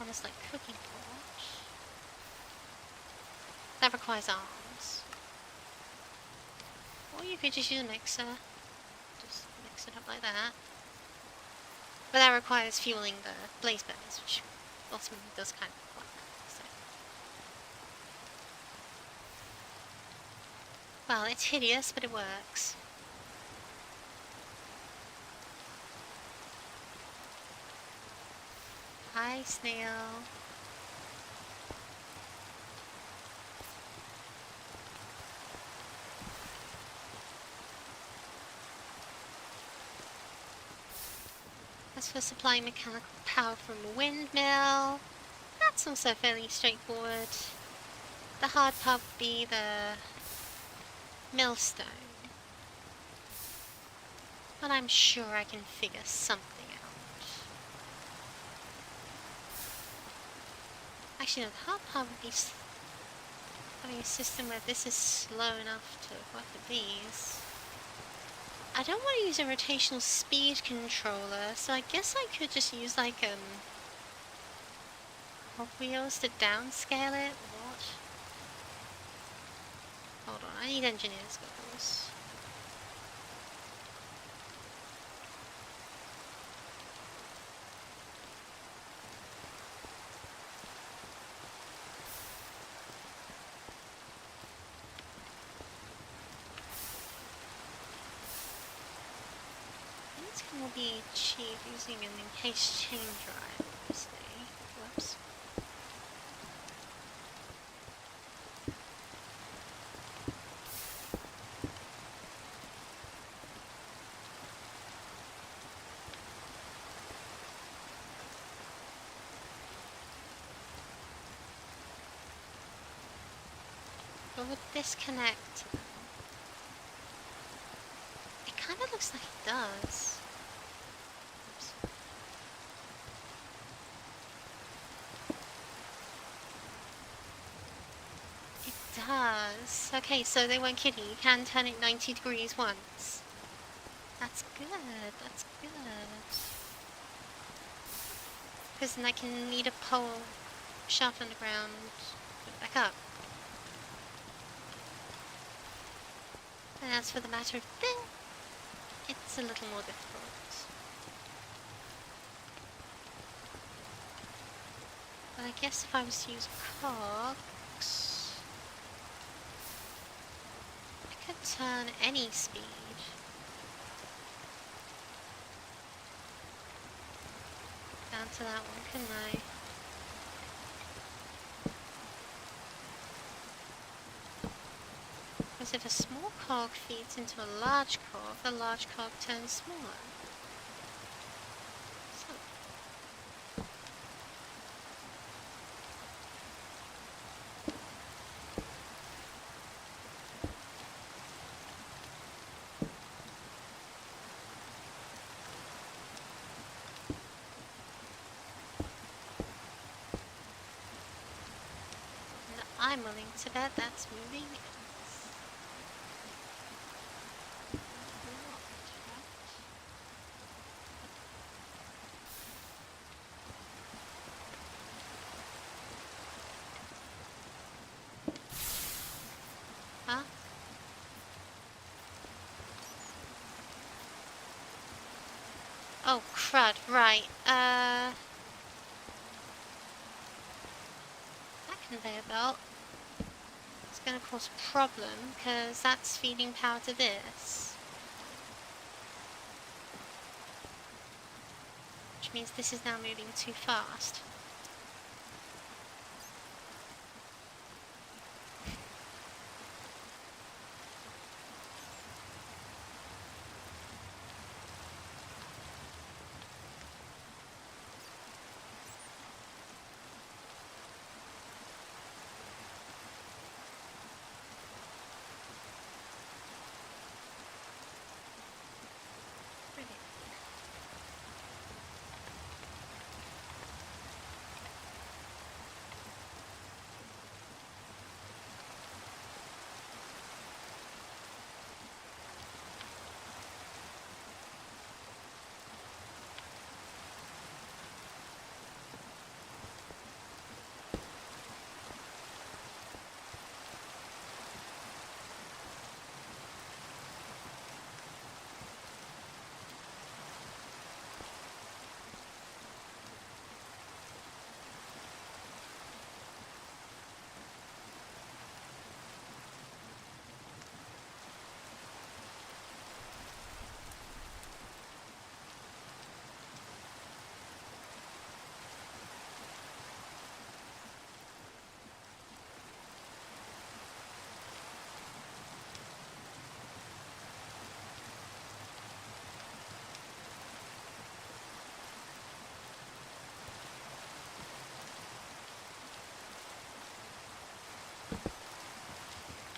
almost like cooking pot. That requires arms. Or you could just use a mixer. Just mix it up like that. But that requires fueling the blaze burners, which ultimately does kind of work. So. Well, it's hideous, but it works. Hi, snail. As for supplying mechanical power from a windmill, that's also fairly straightforward. The hard part would be the millstone. But I'm sure I can figure something out. Actually, no, the hard part would be having a system where this is slow enough to work with these. I don't want to use a rotational speed controller, so I guess I could just use like hog wheels to downscale it. What? Hold on, I need engineer's goggles. This can be achieved using an encased chain drive, obviously. Whoops. But would this connect to them? It kind of looks like it does. Oops. It does. Okay, so they weren't kidding. You can turn it 90 degrees once. That's good. That's good. Because then I can need a pole shaft underground, put it back up. And as for the matter of this, it's a little more difficult. But I guess if I was to use cogs, I could turn any speed. to that one, couldn't I? Because if a small cog feeds into a large cog, the large cog turns smaller. So. And I'm willing to bet that's moving. Huh? Oh, crud, right. That conveyor belt is going to cause a problem, because that's feeding power to this. Which means this is now moving too fast.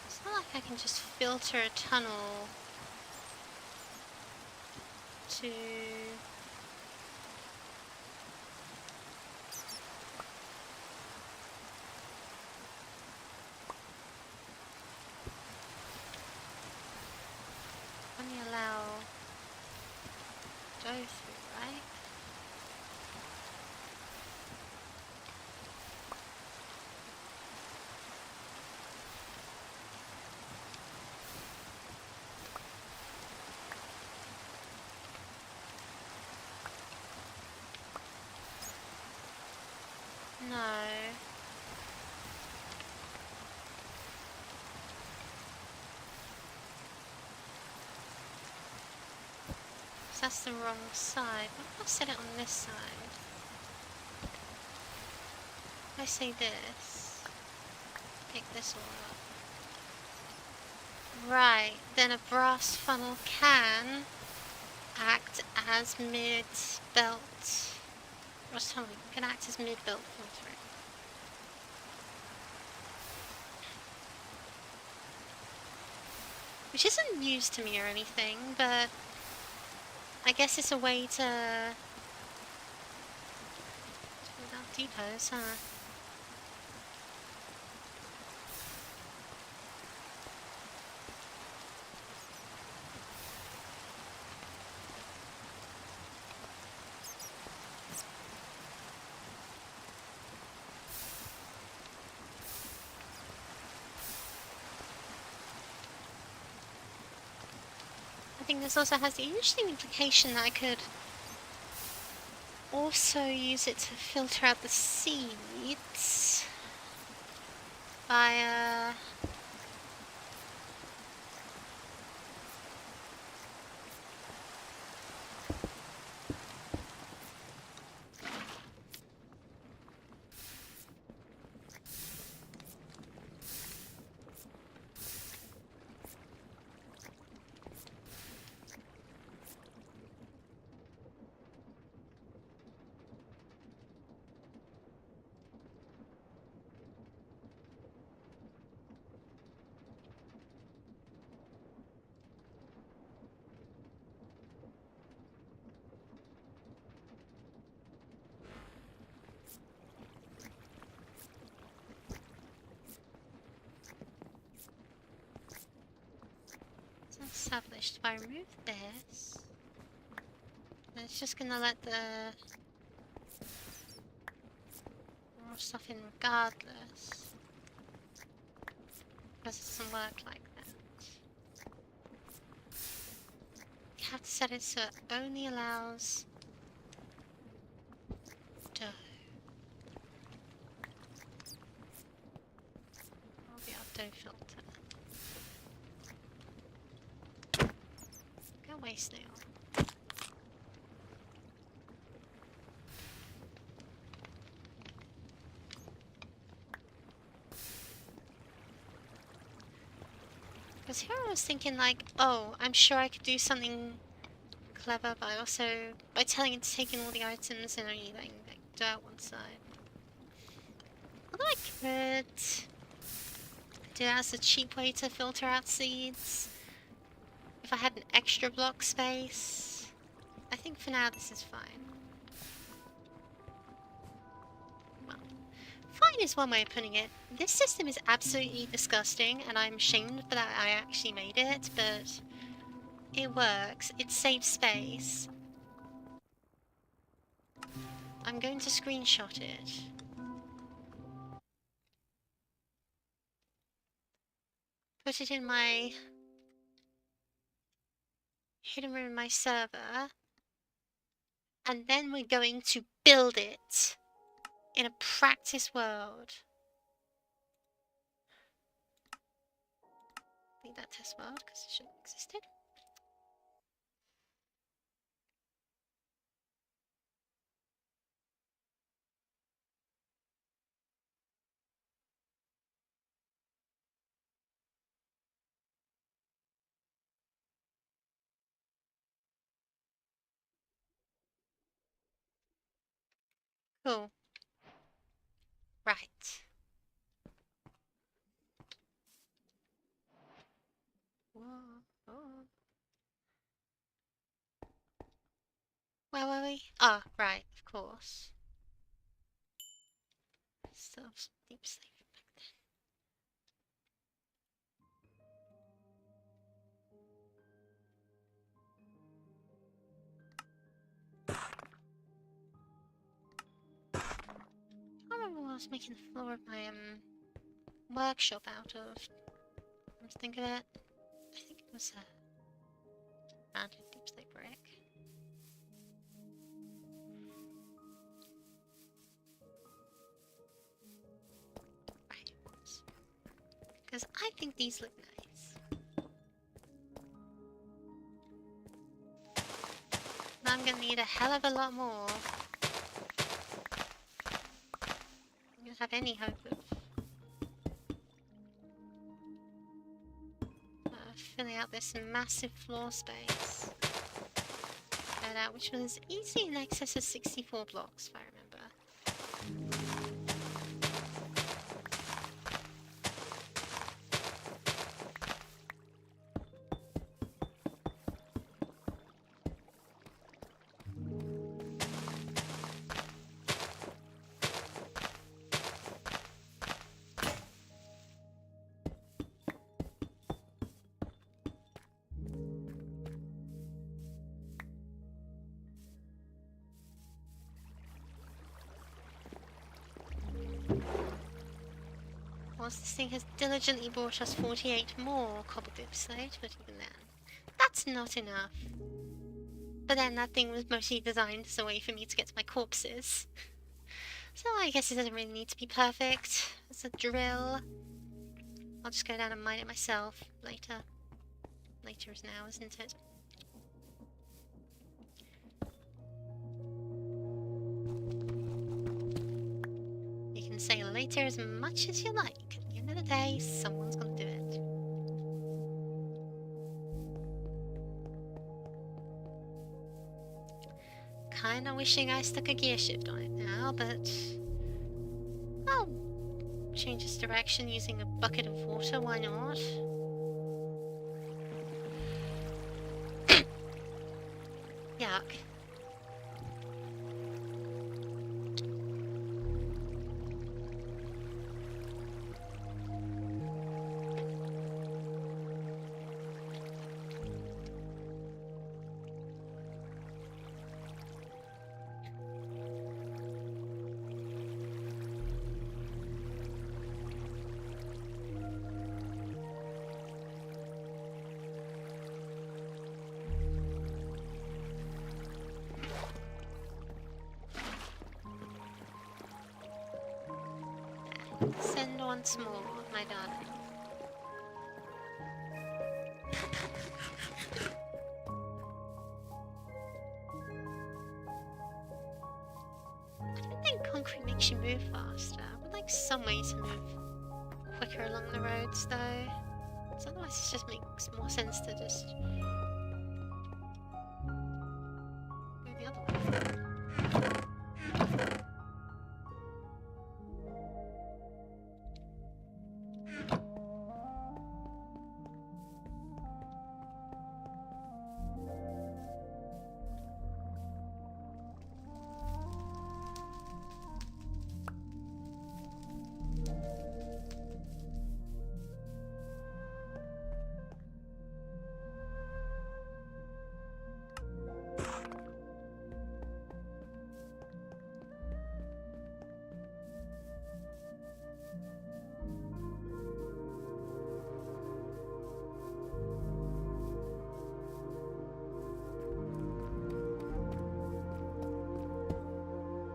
It's not like I can just filter a tunnel to... only allow go through, right? No. So that's the wrong side. What if I set it on this side? If I say this, pick this all up. Right, then a brass funnel can act as mid-belt. Brass tunnel can act as mid-belt filtering. Which isn't news to me or anything, but I guess it's a way to without depots, huh? I think this also has the interesting implication that I could also use it to filter out the seeds via established. If I remove this, then it's just gonna let the raw stuff in regardless. Because it doesn't work like that. You have to set it so it only allows dough. That'll be our dough filter. Go away, snail. Because here I was thinking like, oh, I'm sure I could do something clever by telling it to take in all the items and only letting like do out one side. Although I could do that as a cheap way to filter out seeds. If I had an extra block space. I think for now this is fine. Well, fine is one way of putting it. This system is absolutely disgusting and I'm ashamed that I actually made it, but it works. It saves space. I'm going to screenshot it. Put it in my hidden room in my server. And then we're going to build it in a practice world. Leave that test world because it shouldn't have existed. Cool. Right. Whoa. Oh. Where were we? Ah, right, of course. Still some deep sleep back then. I remember what I was making the floor of my workshop out of. Let's think of it. I think it was a rounded deep sleep brick. Right. Because I think these look nice. And I'm gonna need a hell of a lot more. I'm gonna have any hope of filling out this massive floor space. Which was easily in excess of 64 blocks, if I remember. Whilst this thing has diligently brought us 48 more cobble dip slate, but even then, that's not enough. But then that thing was mostly designed as a way for me to get to my corpses. So I guess it doesn't really need to be perfect. It's a drill. I'll just go down and mine it myself later. Later is now, isn't it? You can say later as much as you like. At the end of the day, someone's gonna do it. Kinda wishing I stuck a gear shift on it now, but I'll change its direction using a bucket of water, why not? Yuck. Send once more, my darling. I don't think concrete makes you move faster. I would like some way to move quicker along the roads, though. So otherwise it just makes more sense to just go the other way.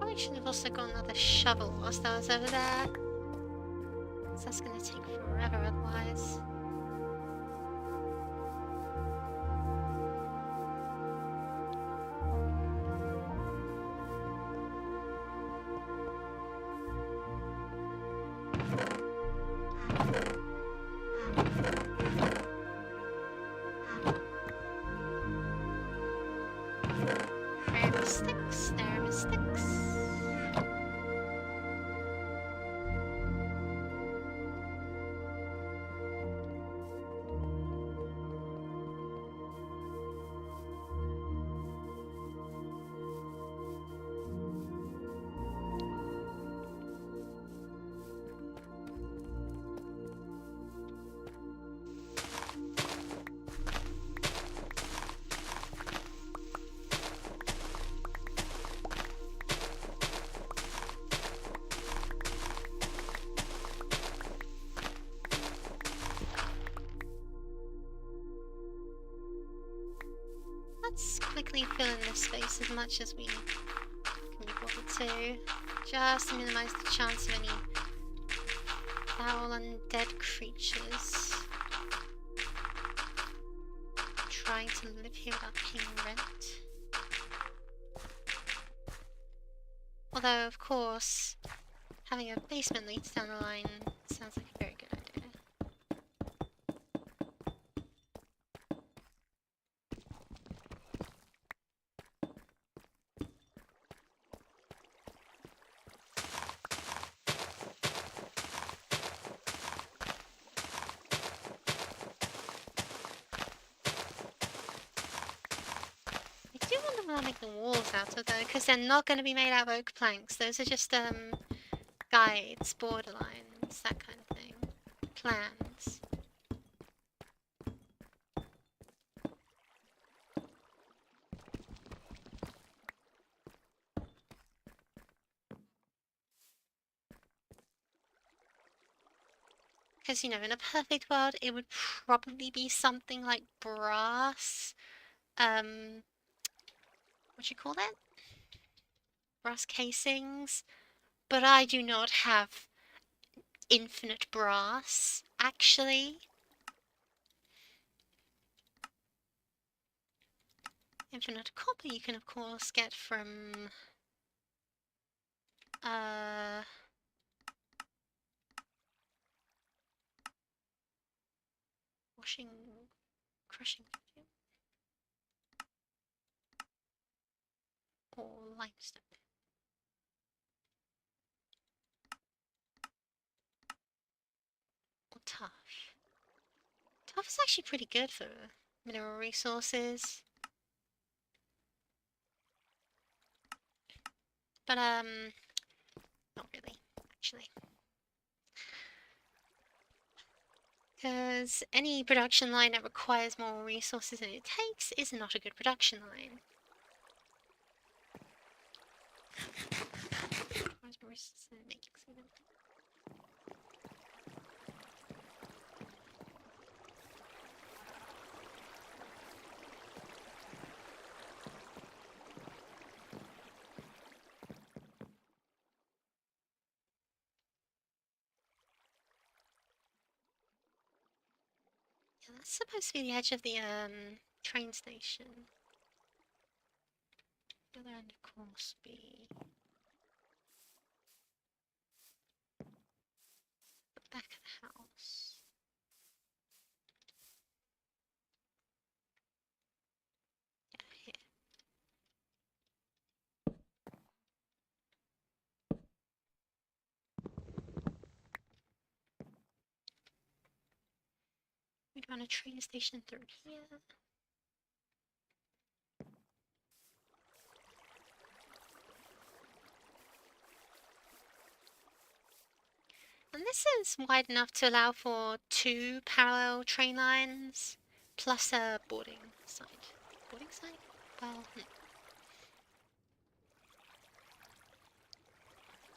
I should have also got another shovel whilst I was over there. So that's gonna take forever otherwise. There are sticks, there are sticks. Let's quickly fill in this space as much as we can be bothered to, just to minimise the chance of any foul undead creatures trying to live here without paying rent. Although, of course, having a basement leads down the line sounds like a very good idea. I do wonder what I'll make the walls out of though, because they're not going to be made out of oak planks. Those are just guides, borderlines, that kind of thing. Plans. Because, you know, in a perfect world, it would probably be something like brass. What you call that? Brass casings. But I do not have infinite brass, actually. Infinite copper you can, of course, get from washing, crushing or limestone. Or tough. Tough is actually pretty good for mineral resources. But, not really, actually. Because any production line that requires more resources than it takes is not a good production line. Requires more resources than it makes. Yeah, that's supposed to be the edge of the train station. The other end, of course, be the back of the house. Yeah, here. We'd run a train station through here. And this is wide enough to allow for 2 parallel train lines, plus a boarding side. Boarding side? Well,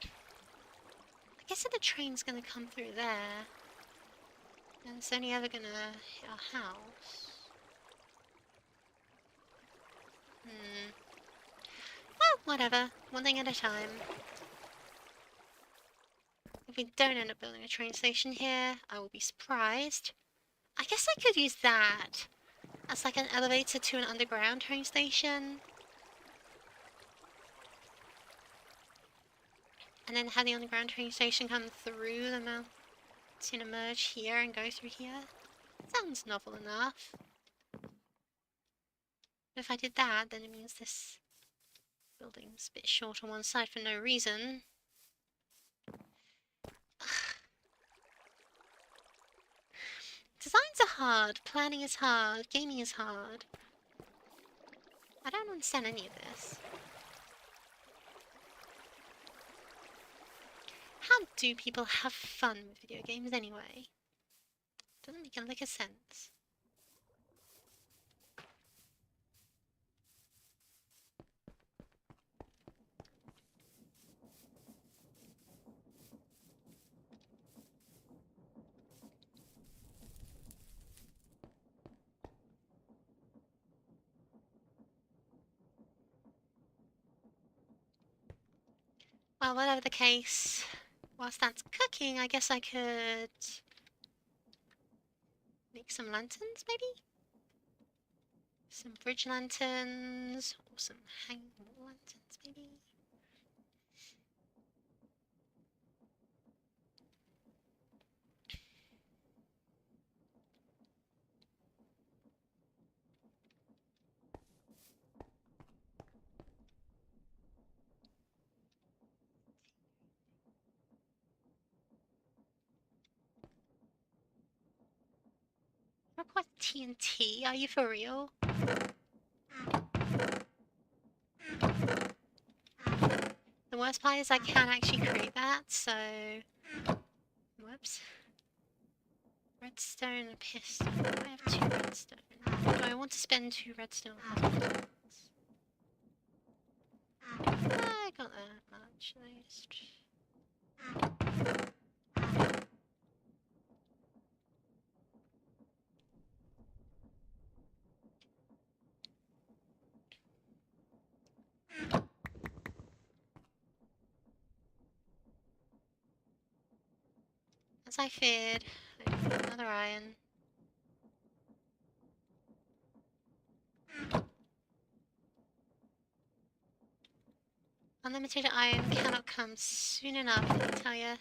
I guess if the train's gonna come through there, then it's only ever gonna hit our house. Well, whatever. One thing at a time. If we don't end up building a train station here, I will be surprised. I guess I could use that as like an elevator to an underground train station. And then have the underground train station come through the mountain and merge here and go through here. Sounds novel enough. But if I did that, then it means this building's a bit short on one side for no reason. Designs are hard, planning is hard, gaming is hard. I don't understand any of this. How do people have fun with video games anyway? Doesn't make a lick of sense. Well, whatever the case, whilst that's cooking, I guess I could make some lanterns, maybe? Some bridge lanterns, or some hanging wall lanterns, maybe? Request TNT? Are you for real? The worst part is I can't actually create that, so... Whoops. Redstone and piston. I have 2 redstone. Do I want to spend 2 redstone on pistons? I got that much, at least. As I feared, I got another iron. Unlimited iron cannot come soon enough, I tell ya.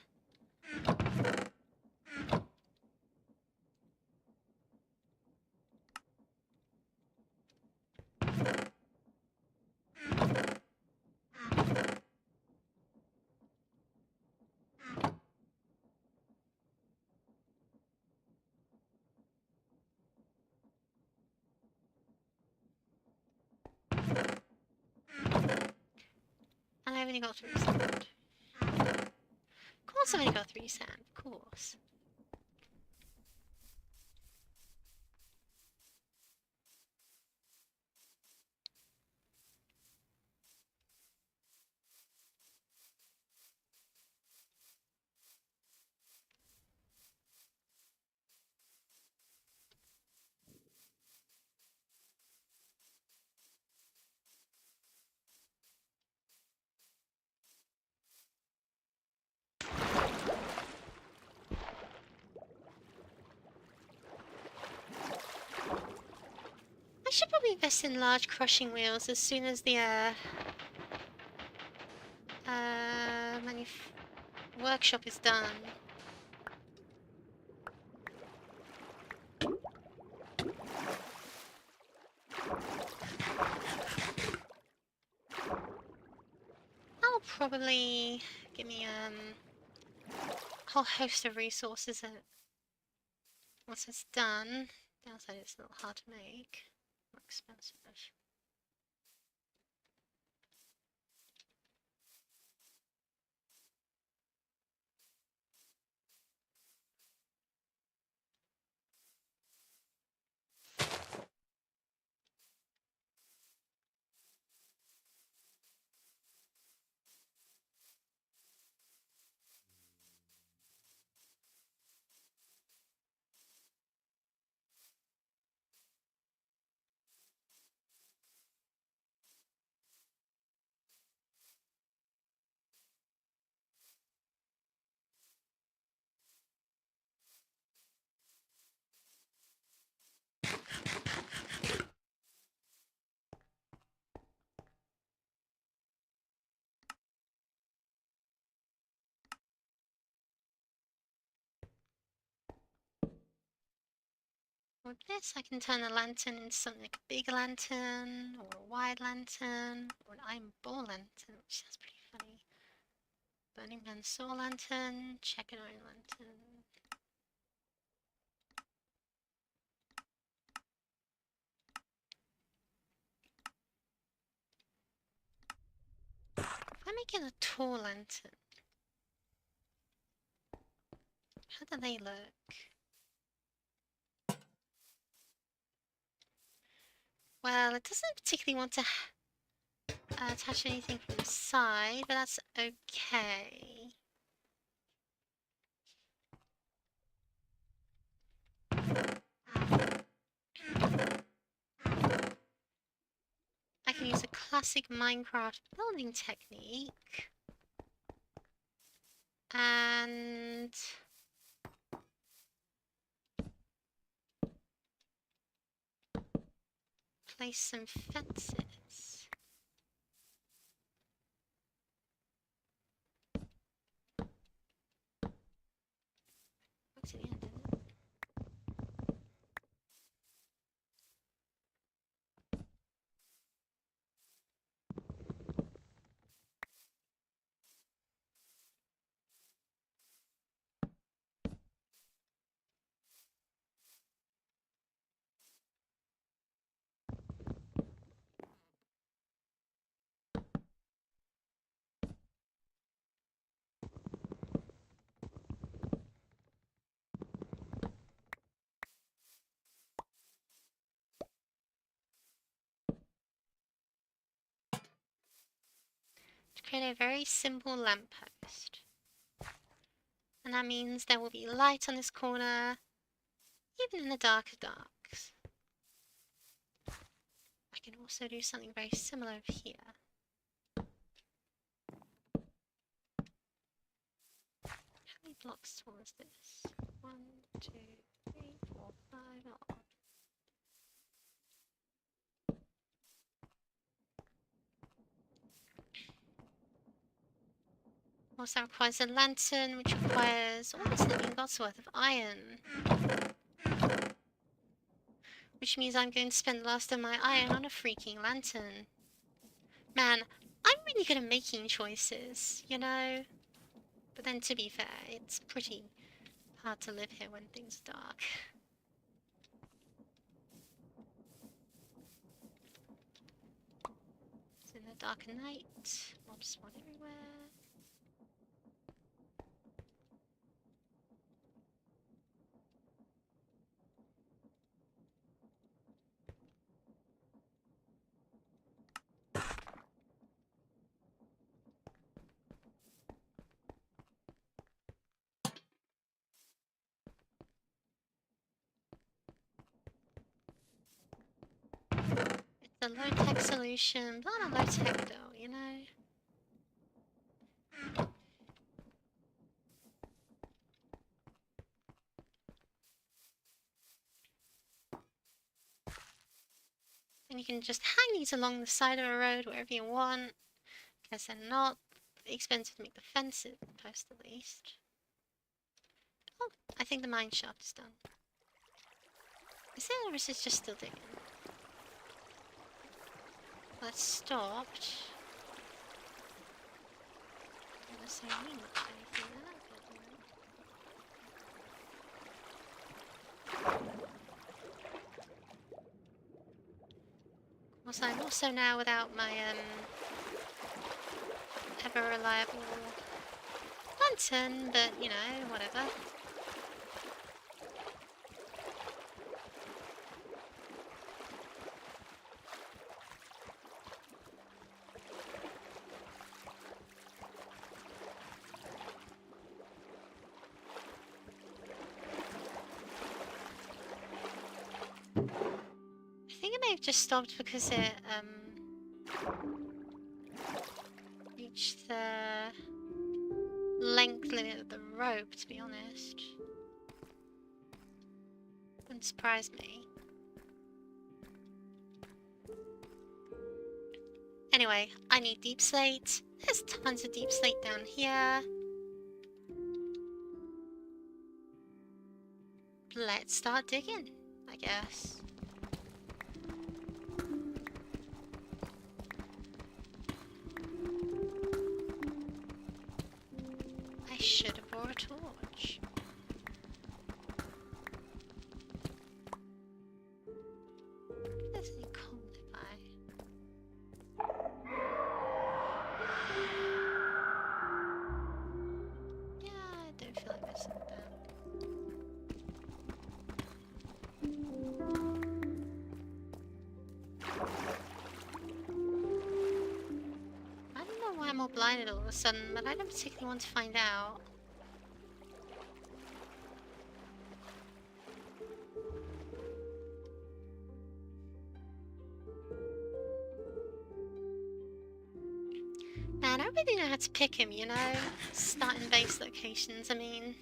And I've only got 3 sand. Of course I've only got 3 sand, of course. should probably invest in large crushing wheels as soon as the workshop is done. That'll probably give me a whole host of resources once it's done. Downside it's a little hard to make. More expensive. With this, I can turn a lantern into something like a big lantern, or a wide lantern, or an iron ball lantern, which sounds pretty funny. Burning Man saw lantern, checkered iron lantern. If I make it a tall lantern, how do they look? Well, it doesn't particularly want to attach anything from the side, but that's okay. I can use a classic Minecraft building technique and place some fences. What's the end of it? To create a very simple lamppost. And that means there will be light on this corner, even in the dark of darks. I can also do something very similar over here. How many blocks tall is this? 1, 2, 3, 4, 5. Oh. Also requires a lantern, which requires almost an ingot's worth of iron. Which means I'm going to spend the last of my iron on a freaking lantern. Man, I'm really good at making choices, you know? But then to be fair, it's pretty hard to live here when things are dark. It's in the dark of night, mobs spawn everywhere. It's a low-tech solution, but not a low-tech though, you know? you can just hang these along the side of a road wherever you want, because they're not expensive to make the fence post at least. Oh, I think the mine shaft is done. Is it, or is it just still digging? Well, it stopped. Not necessarily mean much anything there, but Of course, I'm also now without my ever reliable lantern, but you know, whatever. I think it may have just stopped because it reached the length limit of the rope, to be honest. Wouldn't surprise me. Anyway, I need deep slate. There's tons of deep slate down here. Let's start digging, I guess. I should have brought a torch. There's any coal nearby. Yeah, I don't feel like messing with that. I don't know why I'm all blinded all of a sudden, but I don't particularly want to find out. Man, I really know how to pick him, you know? Starting base locations, I mean...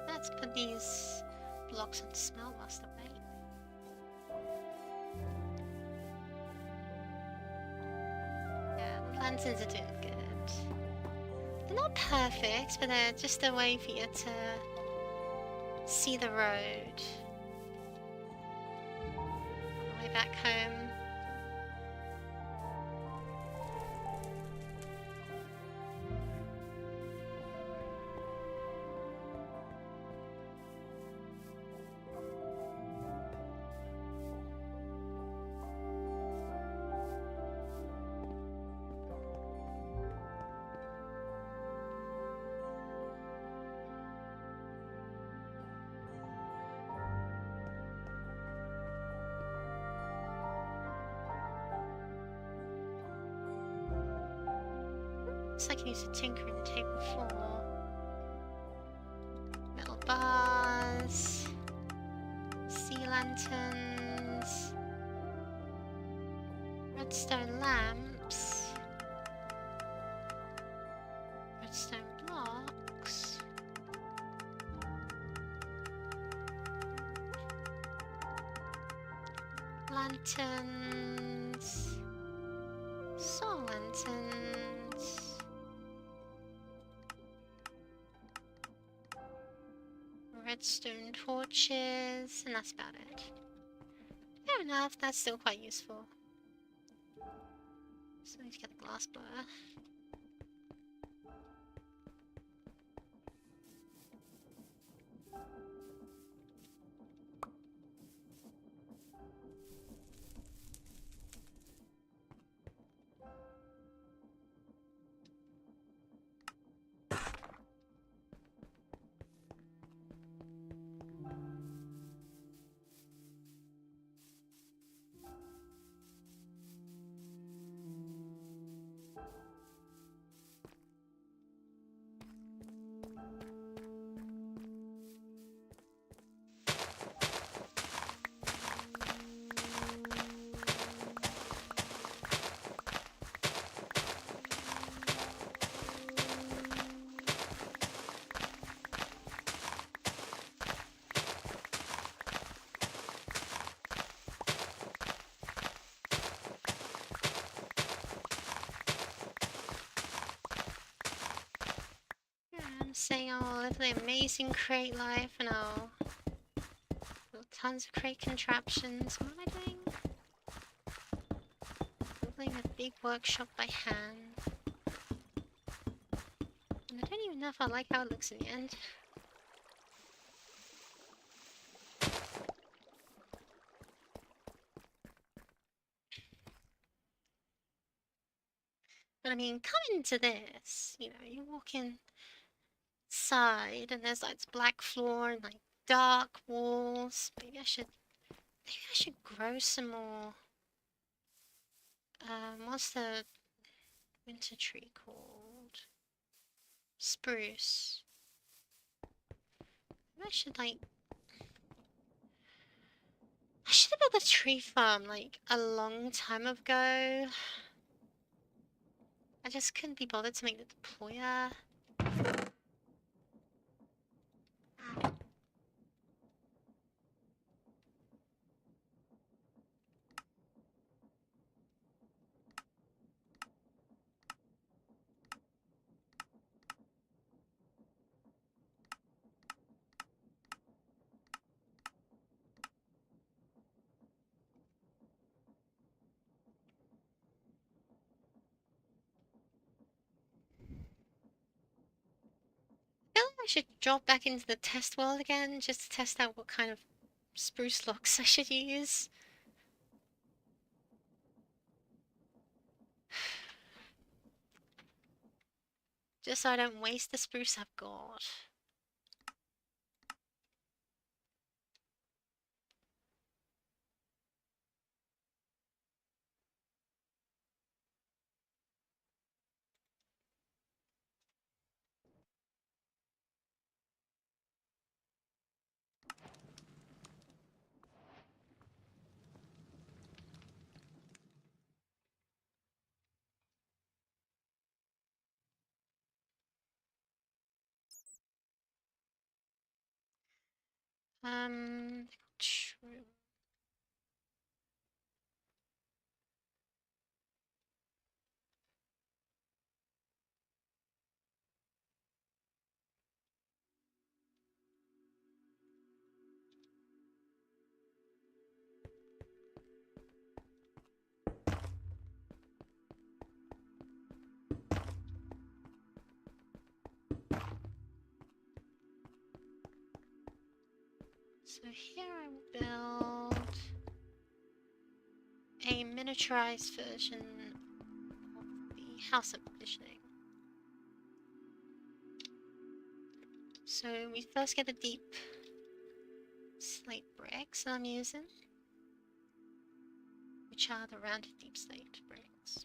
Let's put these blocks on smell whilst I wait. Yeah, the lanterns are doing good. They're not perfect, but they're just a way for you to see the road. On the way back home. Looks like I need to tinker in table 4. Metal bars, sea lanterns, redstone lamps, redstone blocks, lanterns, soul lanterns. Redstone torches, and that's about it. Fair enough, that's still quite useful. So I need to get the glass blower. saying I'll live the amazing crate life and I'll build tons of crate contraptions. What am I doing? Building a big workshop by hand. And I don't even know if I like how it looks in the end. But I mean, come into this, you know, you walk inside and there's like this black floor and like dark walls. Maybe I should grow some more. What's the winter tree called? Spruce. Maybe I should have built a tree farm like a long time ago. I just couldn't be bothered to make the deployer. I feel like I should drop back into the test world again just to test out what kind of spruce logs I should use. Just so I don't waste the spruce I've got. True. So here I will build a miniaturized version of the house I'm envisioning. So we first get the deep slate bricks that I'm using, which are the rounded deep slate bricks.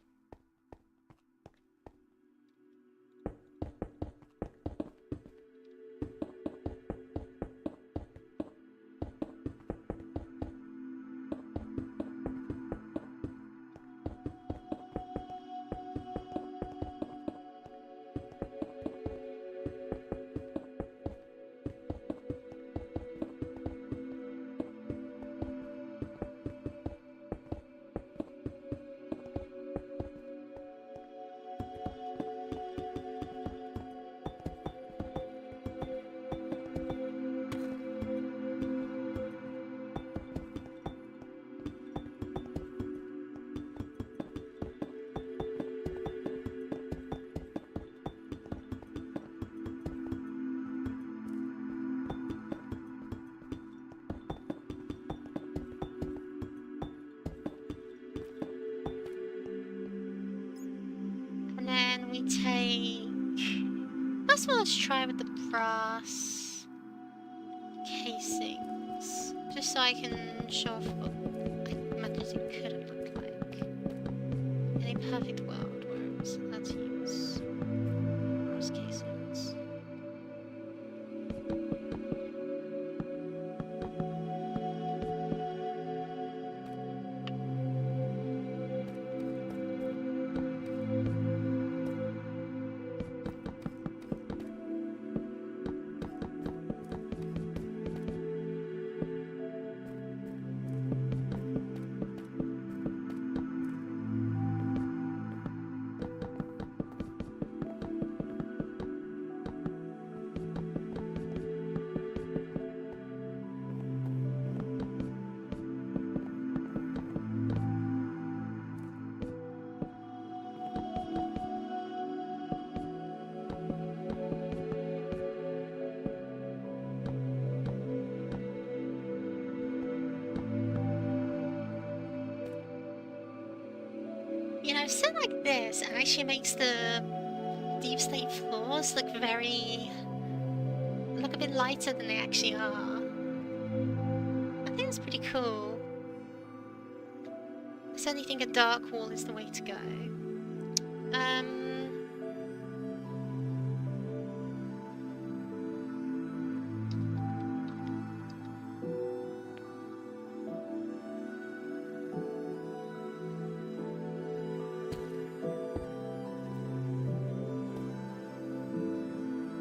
And then we take... First of all, let's try with the brass casings, just so I can show off what I imagined it could have looked like in a perfect world where I was allowed to use brass casings. You know, set like this actually makes the deep slate floors look a bit lighter than they actually are. I think that's pretty cool. I certainly think a dark wall is the way to go.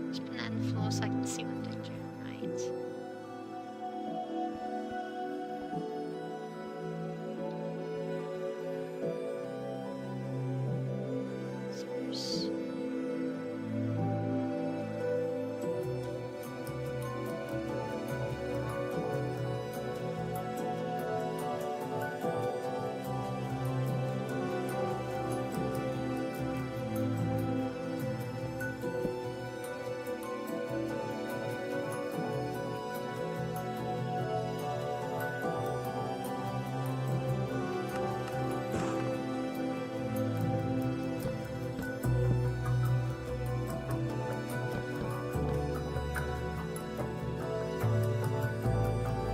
Just put that on the floor so I can see what I'm doing, right? Source.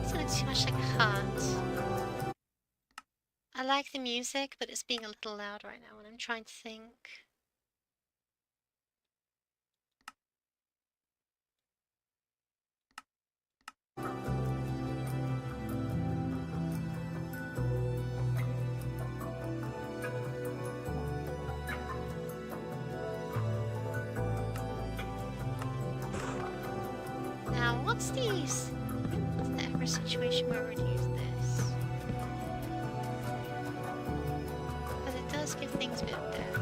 It looks too much like a heart. I like the music, but it's being a little loud right now when I'm trying to think. Now, what's these? What's the ever situation where we'd use this? But it does give things a bit of depth.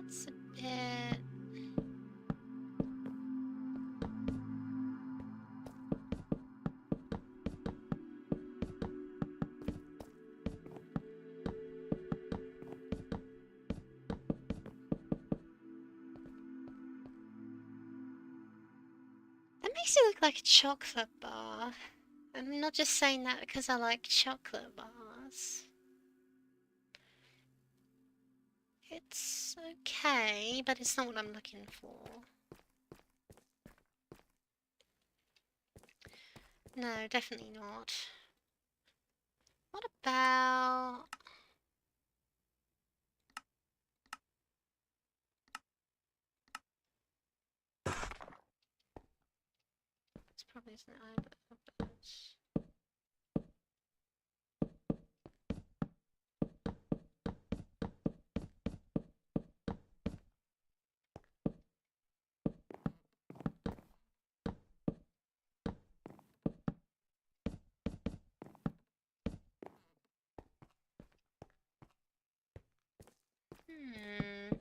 That's a bit... That makes it look like a chocolate bar. I'm not just saying that because I like chocolate bars. It's okay, but it's not what I'm looking for. No, definitely not. What about... This probably isn't either, but... Hmm...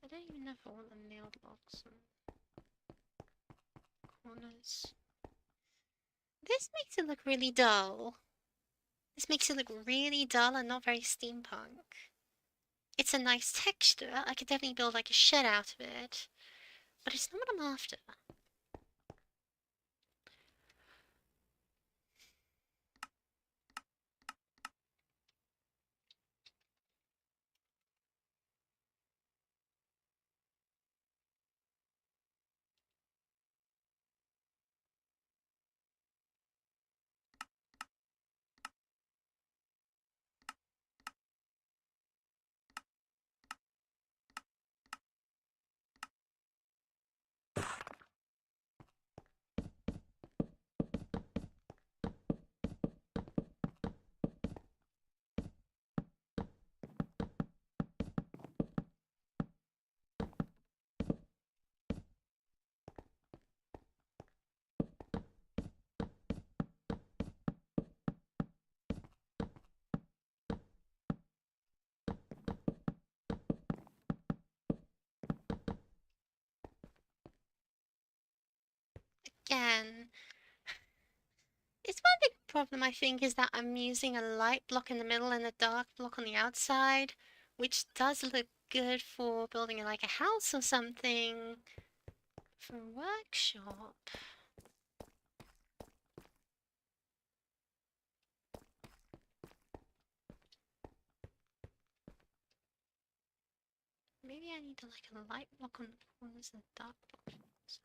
I don't even know if I want the nailed locks and corners. This makes it look really dull. This makes it look really dull and not very steampunk. It's a nice texture. I could definitely build like a shed out of it. But it's not what I'm after. again, it's one big problem, I think, is that I'm using a light block in the middle and a dark block on the outside, which does look good for building like a house or something for a workshop. Maybe I need to like a light block on the corners and a dark block on the sides.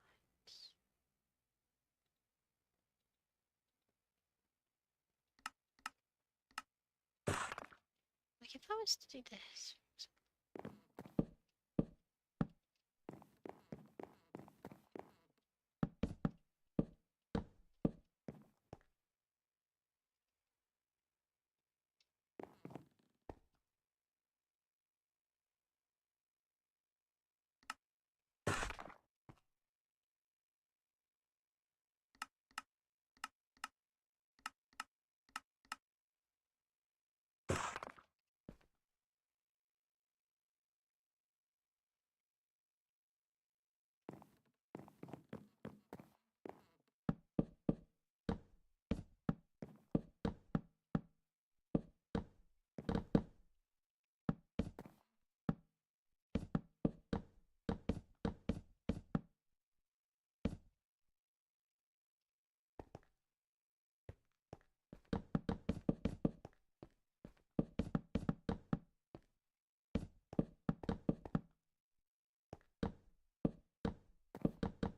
Like if I was to do this.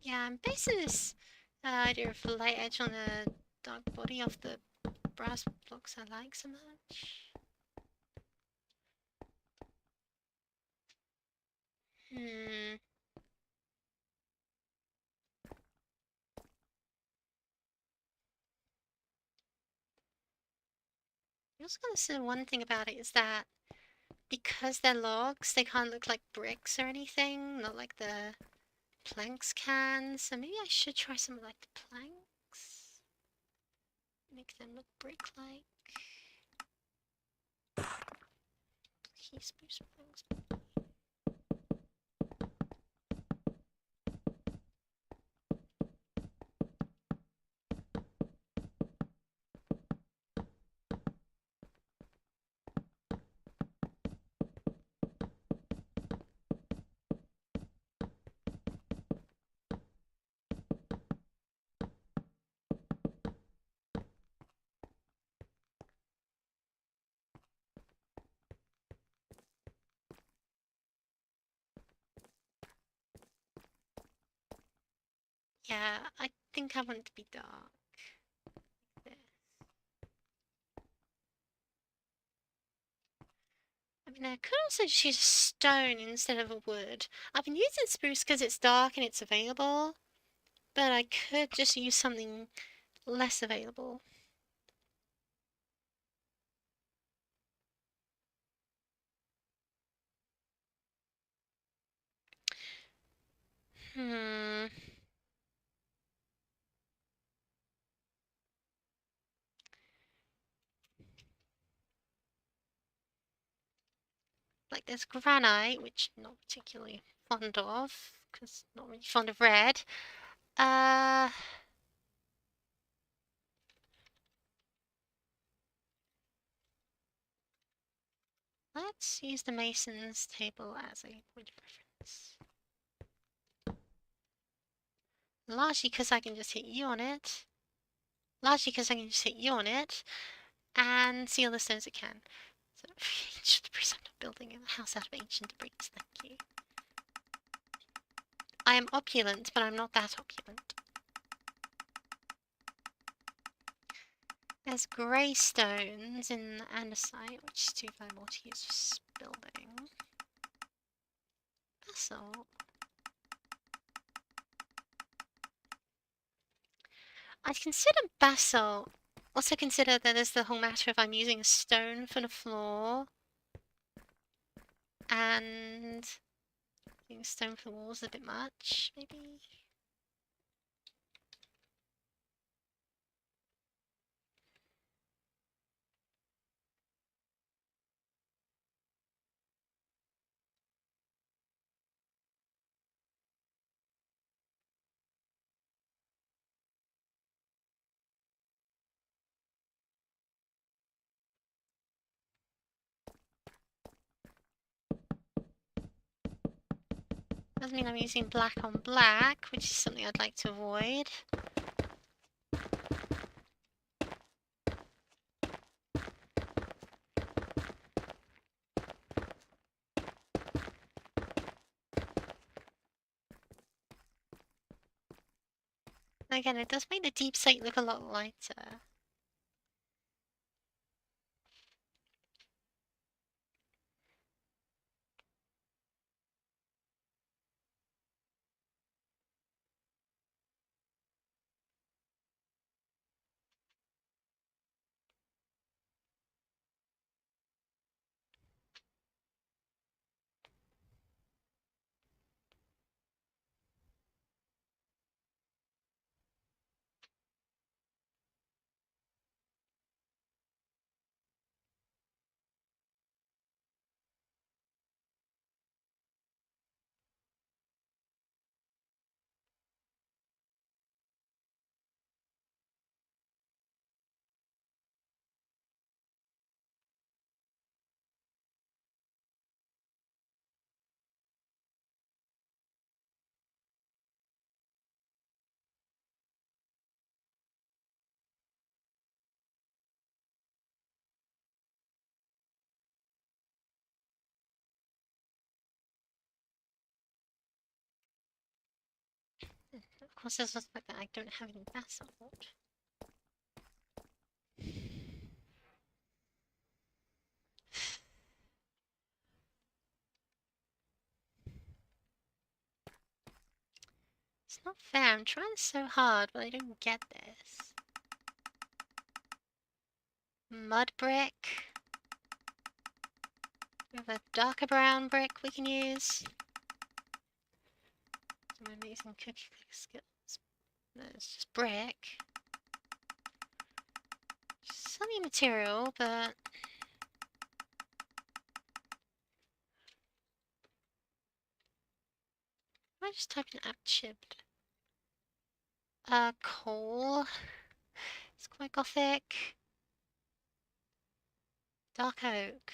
Yeah, I'm basing this idea of the light edge on the dark body of the brass blocks I like so much. Hmm. I also gotta say one thing about it is that because they're logs, they can't look like bricks or anything, not like the planks can. So maybe I should try some of like the planks. Make them look brick-like. Please boost planks. Yeah, I think I want it to be dark. Like this. I mean, I could also just use stone instead of a wood. I've been using spruce because it's dark and it's available, but I could just use something less available. Hmm. Like there's granite, which I'm not particularly fond of, because not really fond of red. Uh, let's use the mason's table as a point of reference. Largely because I can just hit you on it. Largely because I can just hit you on it and see all the stones it can. So, ancient debris. I'm not building a house out of ancient debris. Thank you. I am opulent, but I'm not that opulent. There's grey stones in andesite, which is too valuable to use for building. Basalt. I'd consider basalt. Also consider that there's the whole matter of I'm using a stone for the floor and using stone for the walls a bit much, maybe. Doesn't mean I'm using black on black, which is something I'd like to avoid. Again, it does make the deep slate look a lot lighter. Of course, there's the fact that I don't have any basalt. It's not fair, I'm trying so hard, but I don't get this. Mud brick. We have a darker brown brick we can use. Some amazing cookie skills. No, it's just brick. Sunny material, but... I just type in app chipped. Coal. It's quite gothic. Dark oak.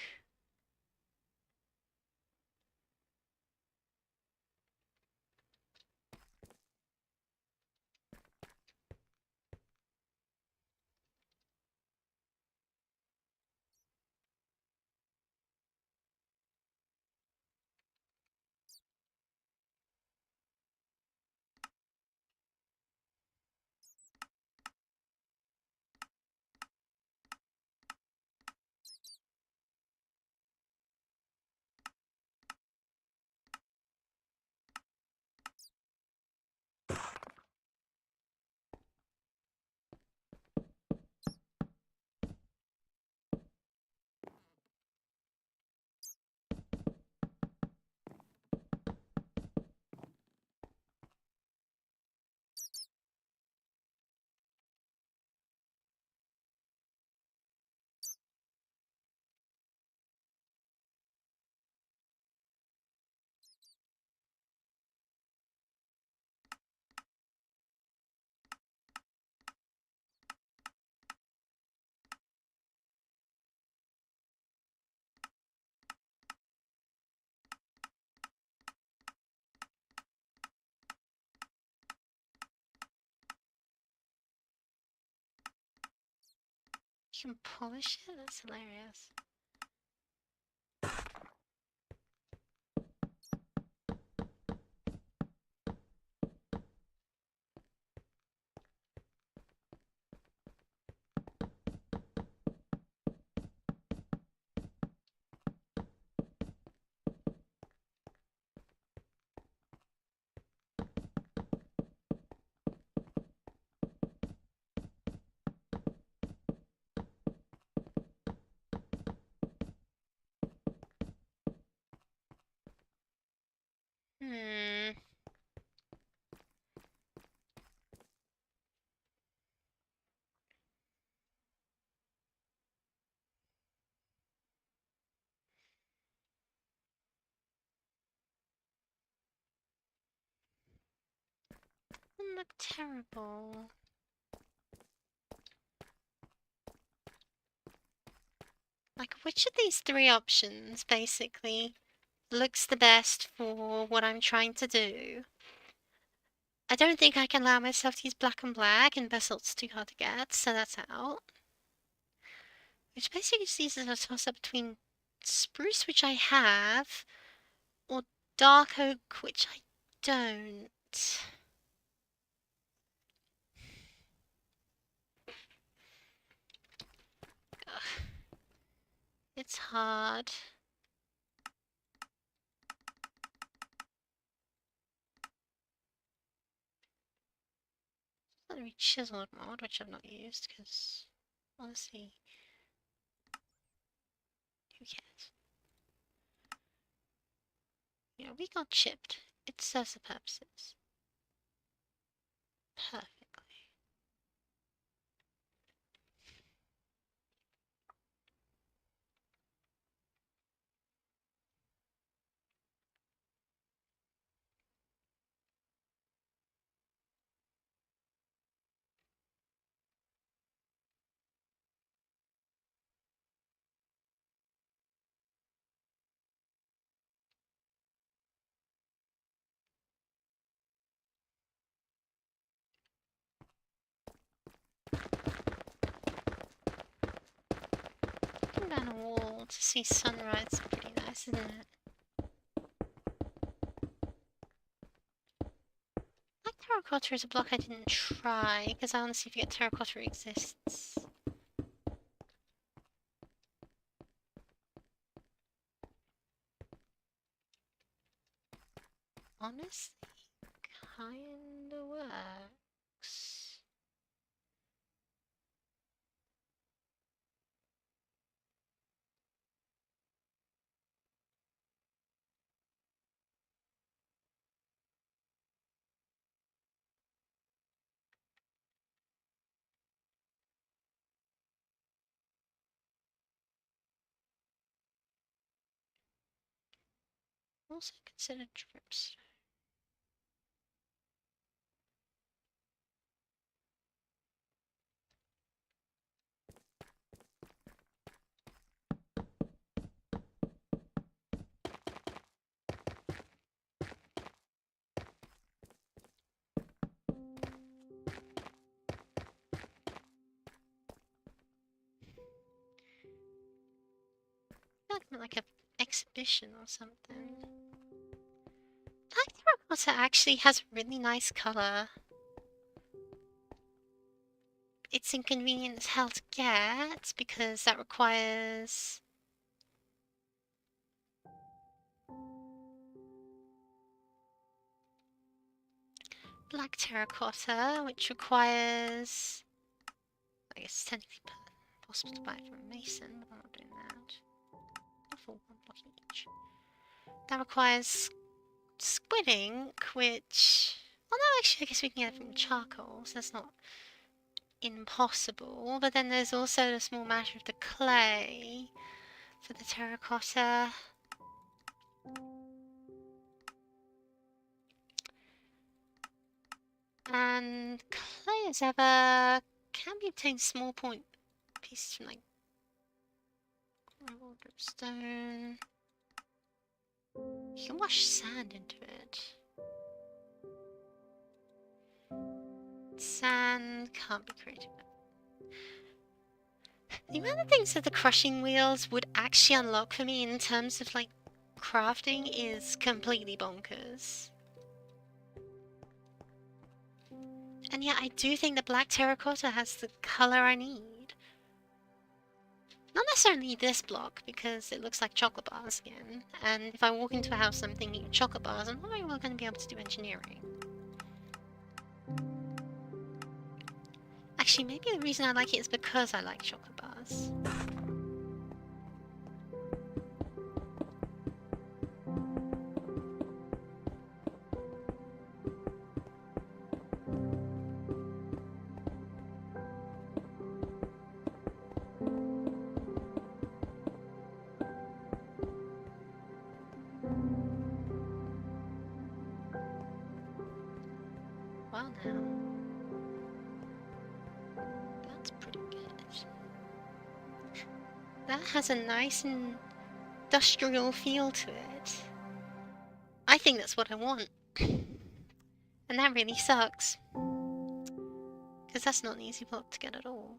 You can polish it? That's hilarious. Hmm. Doesn't look terrible. Like, which of these three options, basically, looks the best for what I'm trying to do. I don't think I can allow myself to use black and black, and basalt's too hard to get, so that's out. Which basically just uses a toss-up between spruce, which I have, or dark oak, which I don't. Ugh. It's hard. Let me chiseled mod, which I've not used, because honestly, who cares? Yeah, we got chipped. It serves the purposes. Perfectly. Looking down a wall to see sunrise is pretty nice, isn't it? Like terracotta is a block I didn't try, because I want to see if terracotta exists. Honestly, kinda works. Also consider drips. Like an exhibition or something. Black terracotta actually has a really nice colour. It's inconvenient as hell to get because that requires black terracotta, which requires, I guess, technically possible to buy it from a mason, but I'm not doing that. For one block each. That requires squid ink, which, well, no, actually, I guess we can get it from charcoal, so that's not impossible. But then there's also the small matter of the clay for the terracotta. And clay as ever can be obtained small point pieces from like stone. You can wash sand into it. Sand can't be created. The amount of things that the crushing wheels would actually unlock for me in terms of like crafting is completely bonkers. And yeah, I do think the black terracotta has the color I need. Not necessarily this block, because it looks like chocolate bars again. And if I walk into a house I'm thinking chocolate bars, I'm not very well going to be able to do engineering. Actually, maybe the reason I like it is because I like chocolate bars. Well now, that's pretty good. That has a nice industrial feel to it. I think that's what I want. And that really sucks. Because that's not an easy block to get at all.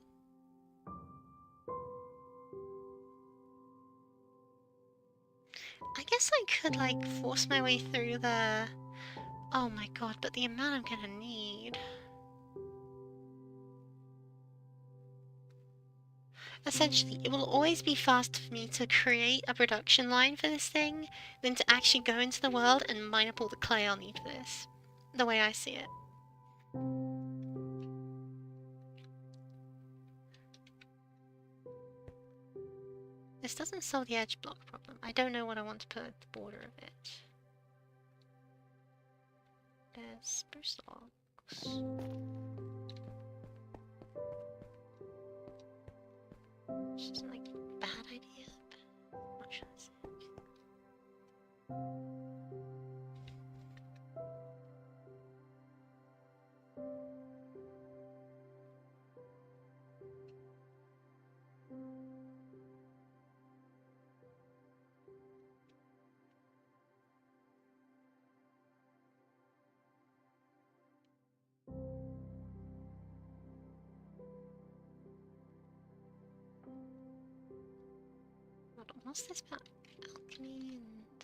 I guess I could, like, force my way through the... Oh my god, but the amount I'm gonna need... Essentially, it will always be faster for me to create a production line for this thing than to actually go into the world and mine up all the clay I'll need for this. The way I see it. This doesn't solve the edge block problem. I don't know what I want to put at the border of it. There's spruce logs. Which isn't like a bad idea, but I'm not sure that's it. Hold on, what's this about alchemy and...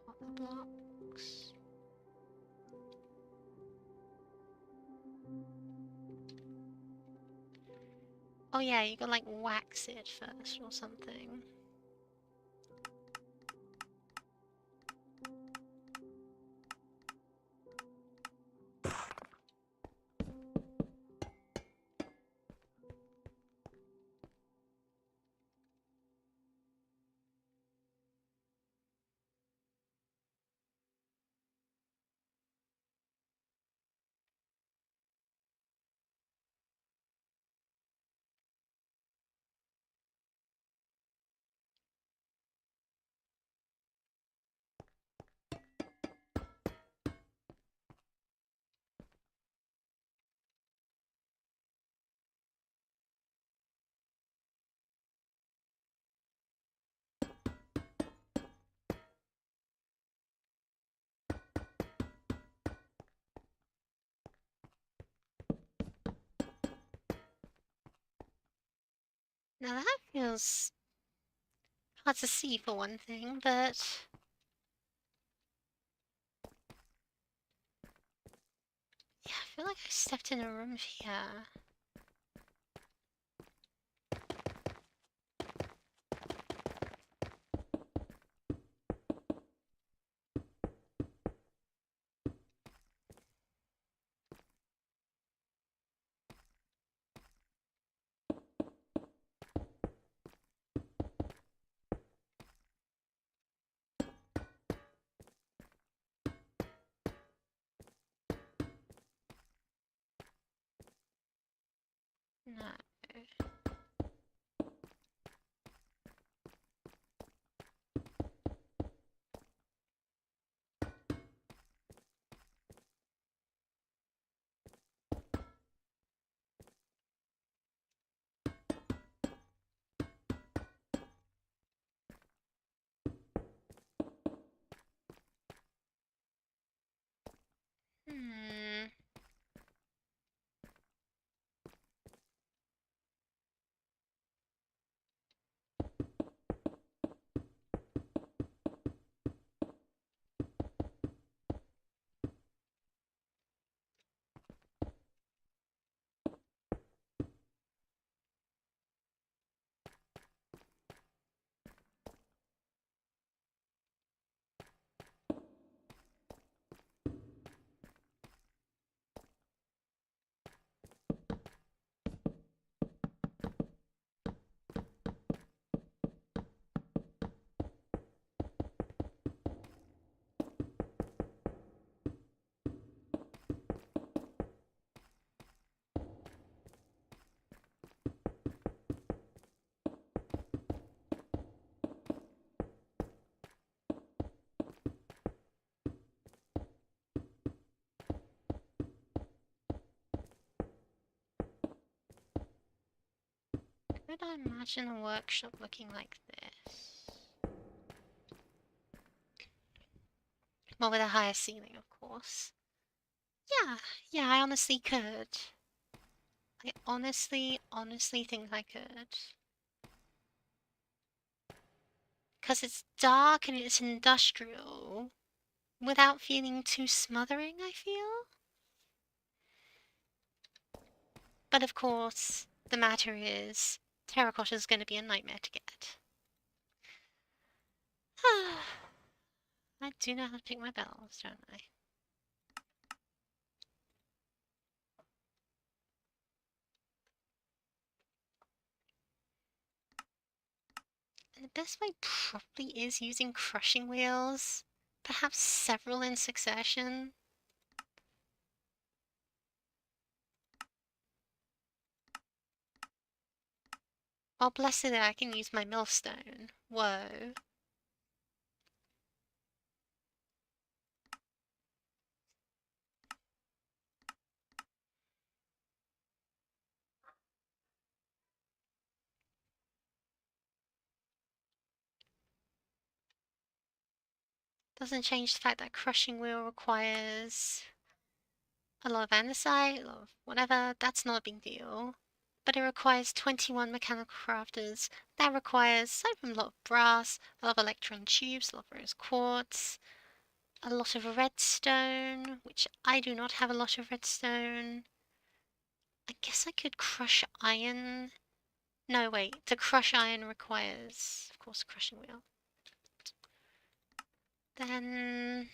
copper blocks? Oh yeah, you gotta like wax it first or something. Now that feels hard to see for one thing, but... yeah, I feel like I stepped in a room here. No. Hmm. Could I imagine a workshop looking like Well, with a higher ceiling, of course. Yeah, I honestly could. I honestly think I could. Because it's dark and it's industrial, without feeling too smothering, I feel. But of course, the matter is, terracotta is going to be a nightmare to get. I do know how to pick my battles, don't I? And the best way probably is using crushing wheels. Perhaps several in succession. Oh, bless it, I can use my millstone. Whoa. Doesn't change the fact that crushing wheel requires a lot of andesite, a lot of whatever. That's not a big deal. But it requires 21 mechanical crafters. That requires, aside from a lot of brass, a lot of electron tubes, a lot of rose quartz, a lot of redstone, which I do not have a lot of redstone. I guess I could crush iron. No, wait. To crush iron requires, of course, a crushing wheel. Then...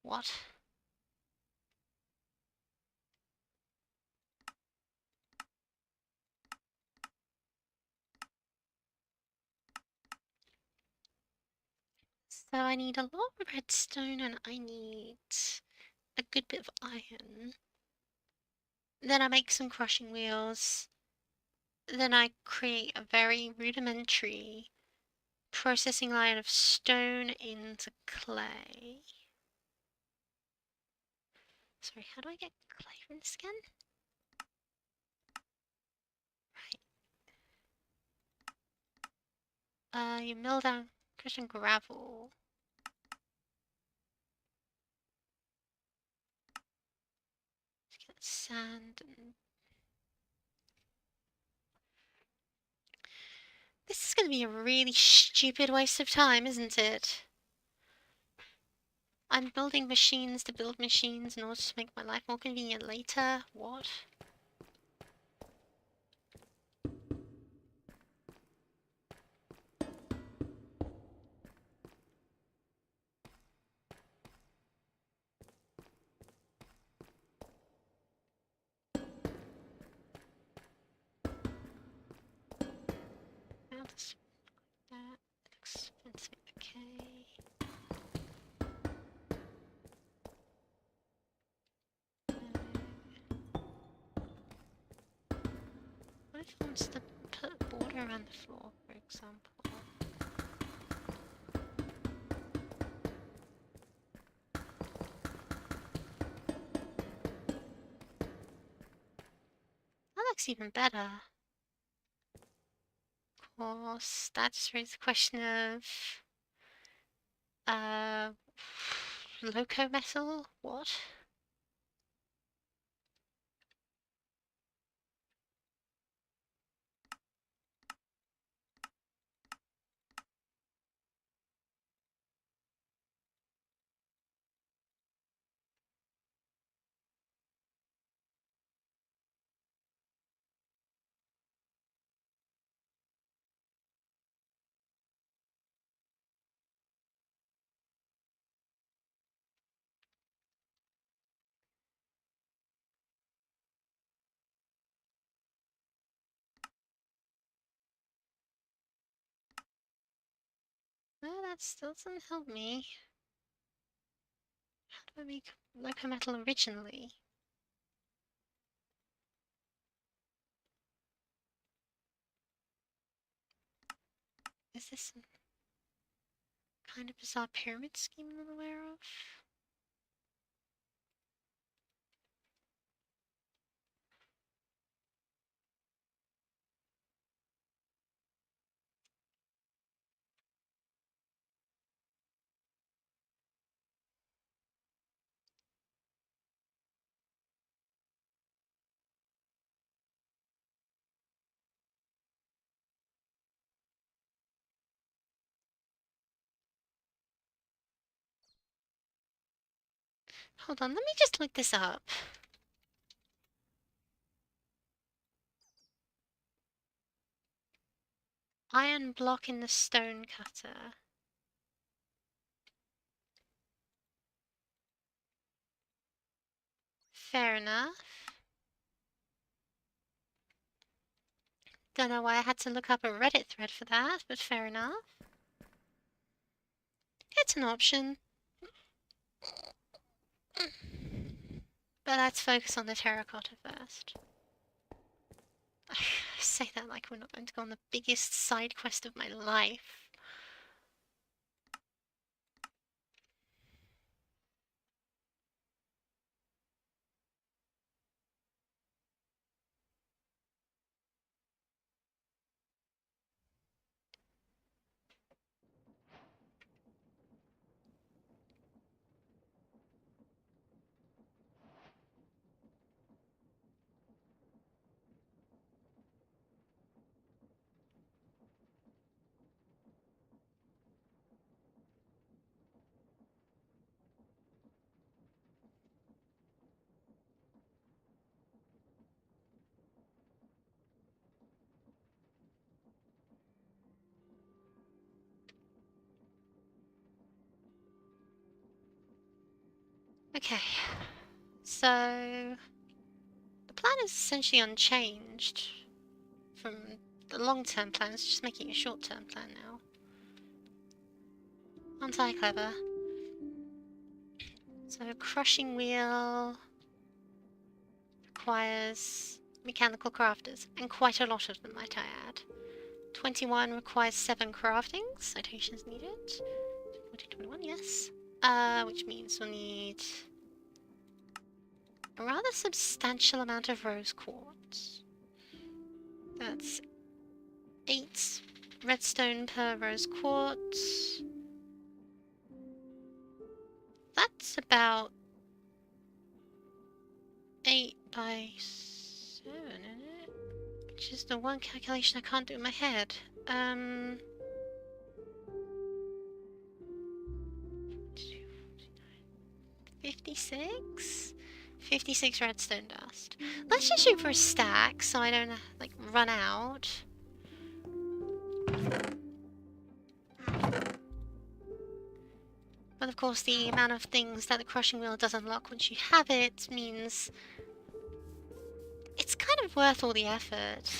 what? So I need a lot of redstone and I need a good bit of iron. Then I make some crushing wheels. Then I create a very rudimentary processing line of stone into clay. Sorry, how do I get clay from this again? Right. You mill down crushed gravel. Get sand and... This is going to be a really stupid waste of time, isn't it? I'm building machines to build machines in order to make my life more convenient later. What? How does that expensive? Okay. What if I want to put a border around the floor, for example? That looks even better. Of course, that just raises the question of... loco metal? What? No, that still doesn't help me. How do I make loco metal originally? Is this some kind of bizarre pyramid scheme I'm unaware of? Hold on, let me just look this up. Iron block in the stone cutter. Fair enough. Don't know why I had to look up a Reddit thread for that, but fair enough. It's an option. But let's focus on the terracotta first. I say that like we're not going to go on the biggest side quest of my life. Okay, so the plan is essentially unchanged from the long-term plan. It's just making a short-term plan now. Aren't I clever? So crushing wheel requires mechanical crafters, and quite a lot of them, might I add. 21 requires 7 crafting, citations needed. 2021, yes. Which means we'll need a rather substantial amount of rose quartz. That's 8 redstone per rose quartz. That's about 8 by 7, isn't it? Which is the one calculation I can't do in my head. 56? 56 redstone dust. Let's just shoot for a stack so I don't, like, run out. But of course the amount of things that the crushing wheel does unlock once you have it means it's kind of worth all the effort.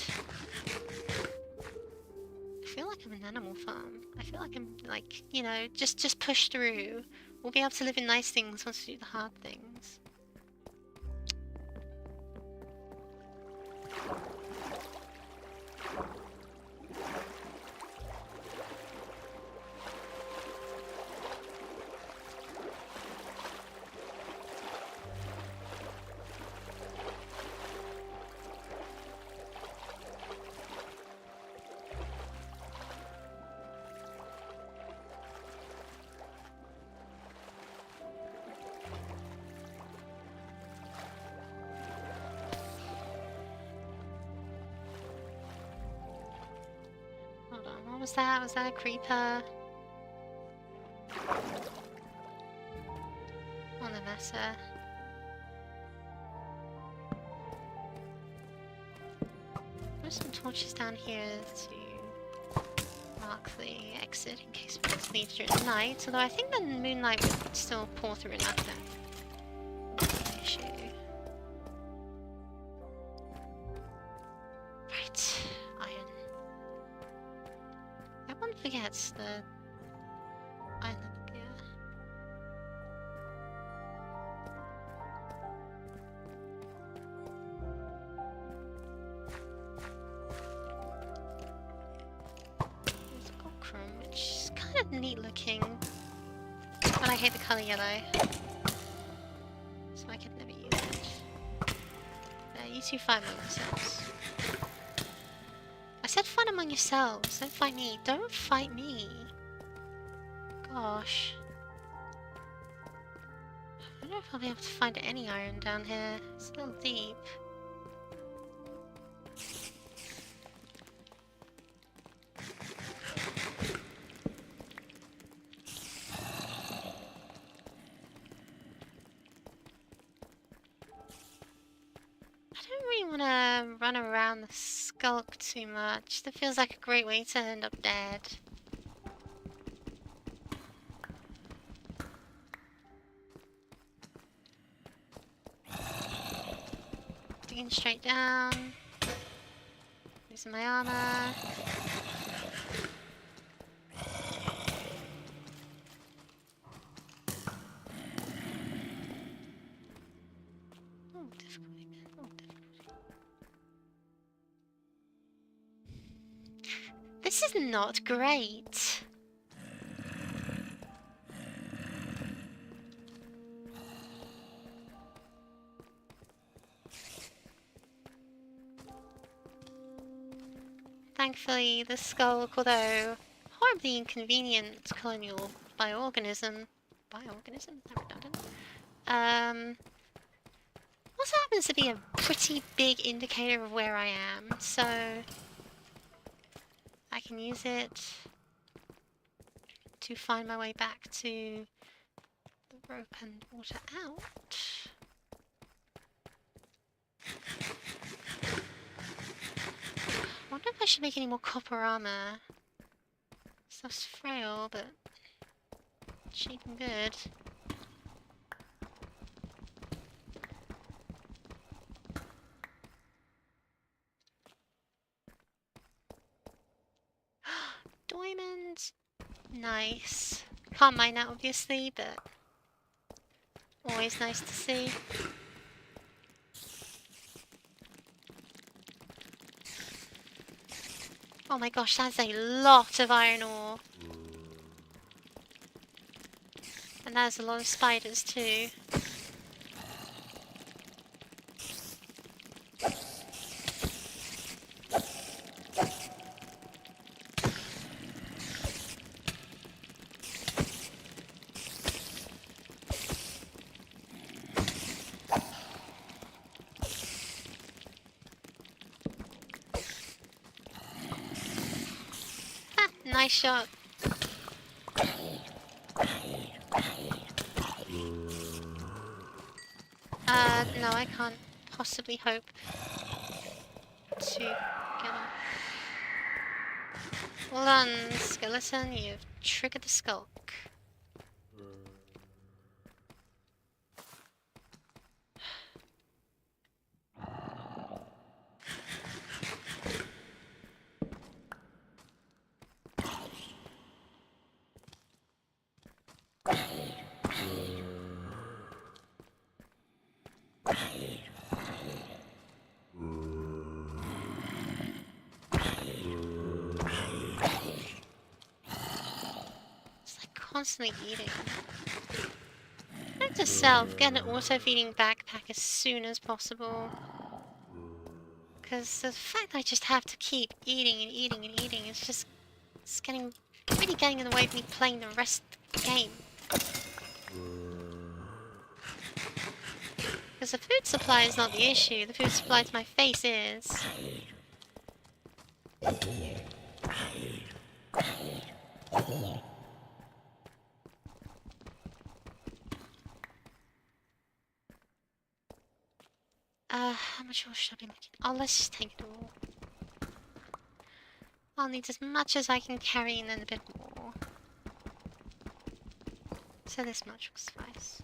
I feel like I'm an Animal Farm. I feel like I'm, like, you know, just push through. We'll be able to live in nice things once we do the hard things. Hold on, what was that? Was that a creeper? On the messer. There's some torches down here to mark the exit in case we need to leave during the night, although I think the moonlight would still pour through enough to issue. Right, iron. Everyone forgets the iron level gear. There's ochre, which is kind of neat looking, but I hate the colour yellow, so I could never use it. You two fight among yourselves. I said fight among yourselves, don't fight me. Don't fight me. Gosh. I don't know if I'll be able to find any iron down here. It's a little deep. don't want to run around the skulk too much. That feels like a great way to end up dead. Digging straight down. Using my armor. Oh, difficulty. Oh, difficulty. This is not great. Thankfully, the skulk, although horribly inconvenient colonial bioorganism, redundant, also happens to be a pretty big indicator of where I am, so I can use it to find my way back to the rope and water out. I wonder if I should make any more copper armor. Stuff's frail, but cheap and good. Diamonds! Nice. Can't mine that obviously, but always nice to see. Oh my gosh, that's a lot of iron ore. And there's a lot of spiders too. Ha! Nice shot. No, I can't possibly hope to get up. Well done, skeleton, you've triggered the skulk. Constantly eating. Note to self, get an auto-feeding backpack as soon as possible. Because the fact that I just have to keep eating and eating and eating is just... it's really getting in the way of me playing the rest of the game. Because the food supply is not the issue, the food supply to my face is. How much else should I be making? Oh, let's just take it all. I'll need as much as I can carry and then a bit more. So this much will suffice.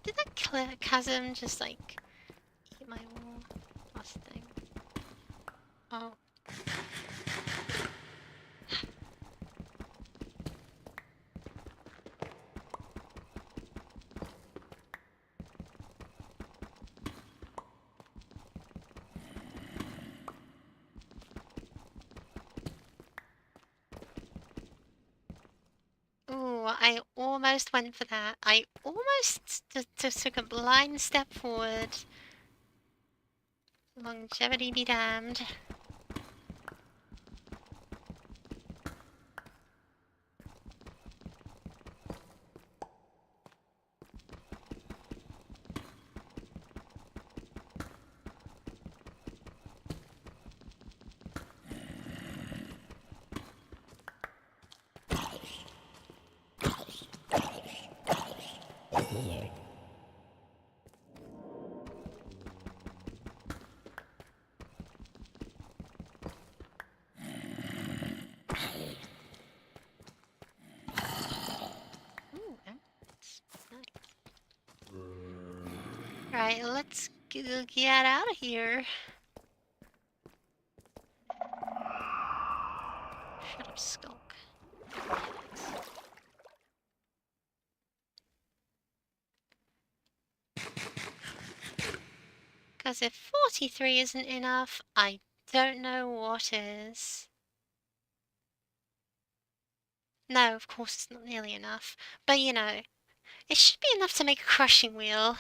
Did that chasm just like eat my wall? Last thing. Oh. what? I almost went for that. I almost just took a blind step forward. Longevity be damned. Ooh, that's nice. Right, let's get out of here. Shut up, Skulk. Because if 43 isn't enough, I don't know what is. No, of course it's not nearly enough. But you know, it should be enough to make a crushing wheel.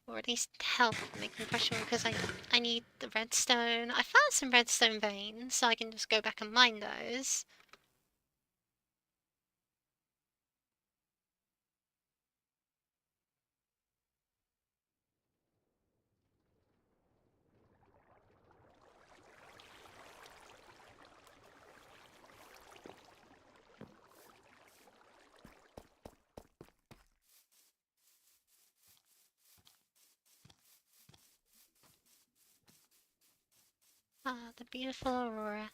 Or at least help making a crushing wheel, because I need the redstone. I found some redstone veins, so I can just go back and mine those. Ah, the beautiful aurora.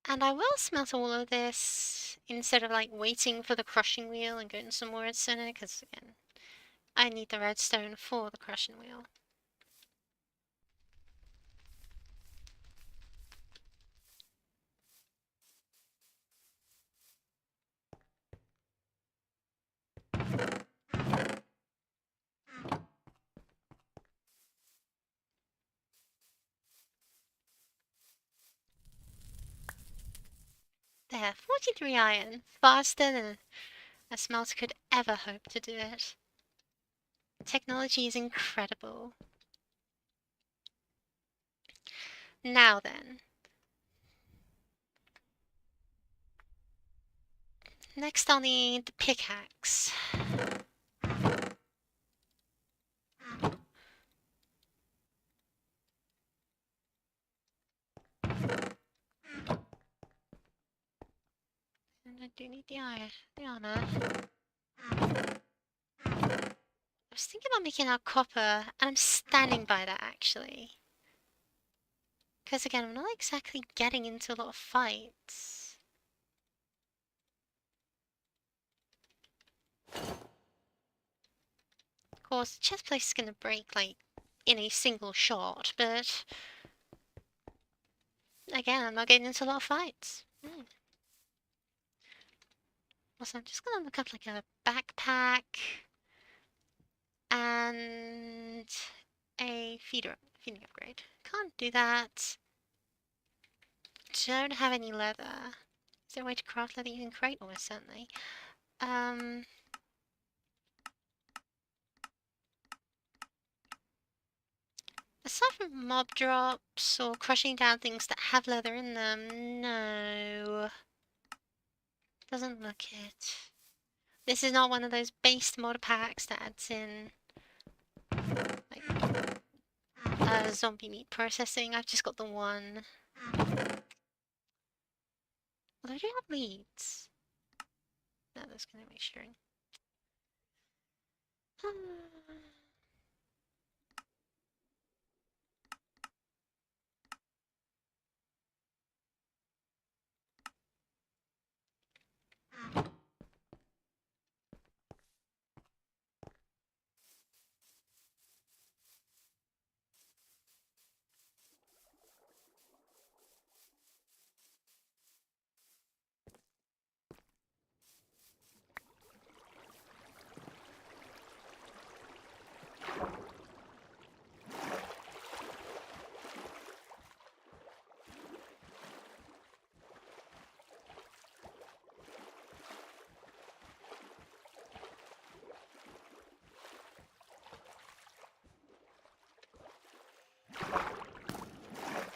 And I will smelt all of this instead of like waiting for the crushing wheel and getting some more redstone in it, because again, I need the redstone for the crushing wheel. There, 43 iron, faster than a smelter could ever hope to do it. Technology is incredible. Now then. Next I'll need the pickaxe. And I do need the iron, the armor. I was thinking about making out copper, and I'm standing by that actually. Because again, I'm not exactly getting into a lot of fights. Of course, the chest plate is gonna break, like, in a single shot, but... Again, I'm not getting into a lot of fights. Also, I'm just gonna look up, like, a backpack... and... a feeding upgrade. Can't do that. Don't have any leather. Is there a way to craft leather using crate? Almost certainly. Aside from mob drops or crushing down things that have leather in them, no. Doesn't look it. This is not one of those based mod packs that adds in like zombie meat processing. I've just got the one. Although I do have leads. No, that's gonna make string.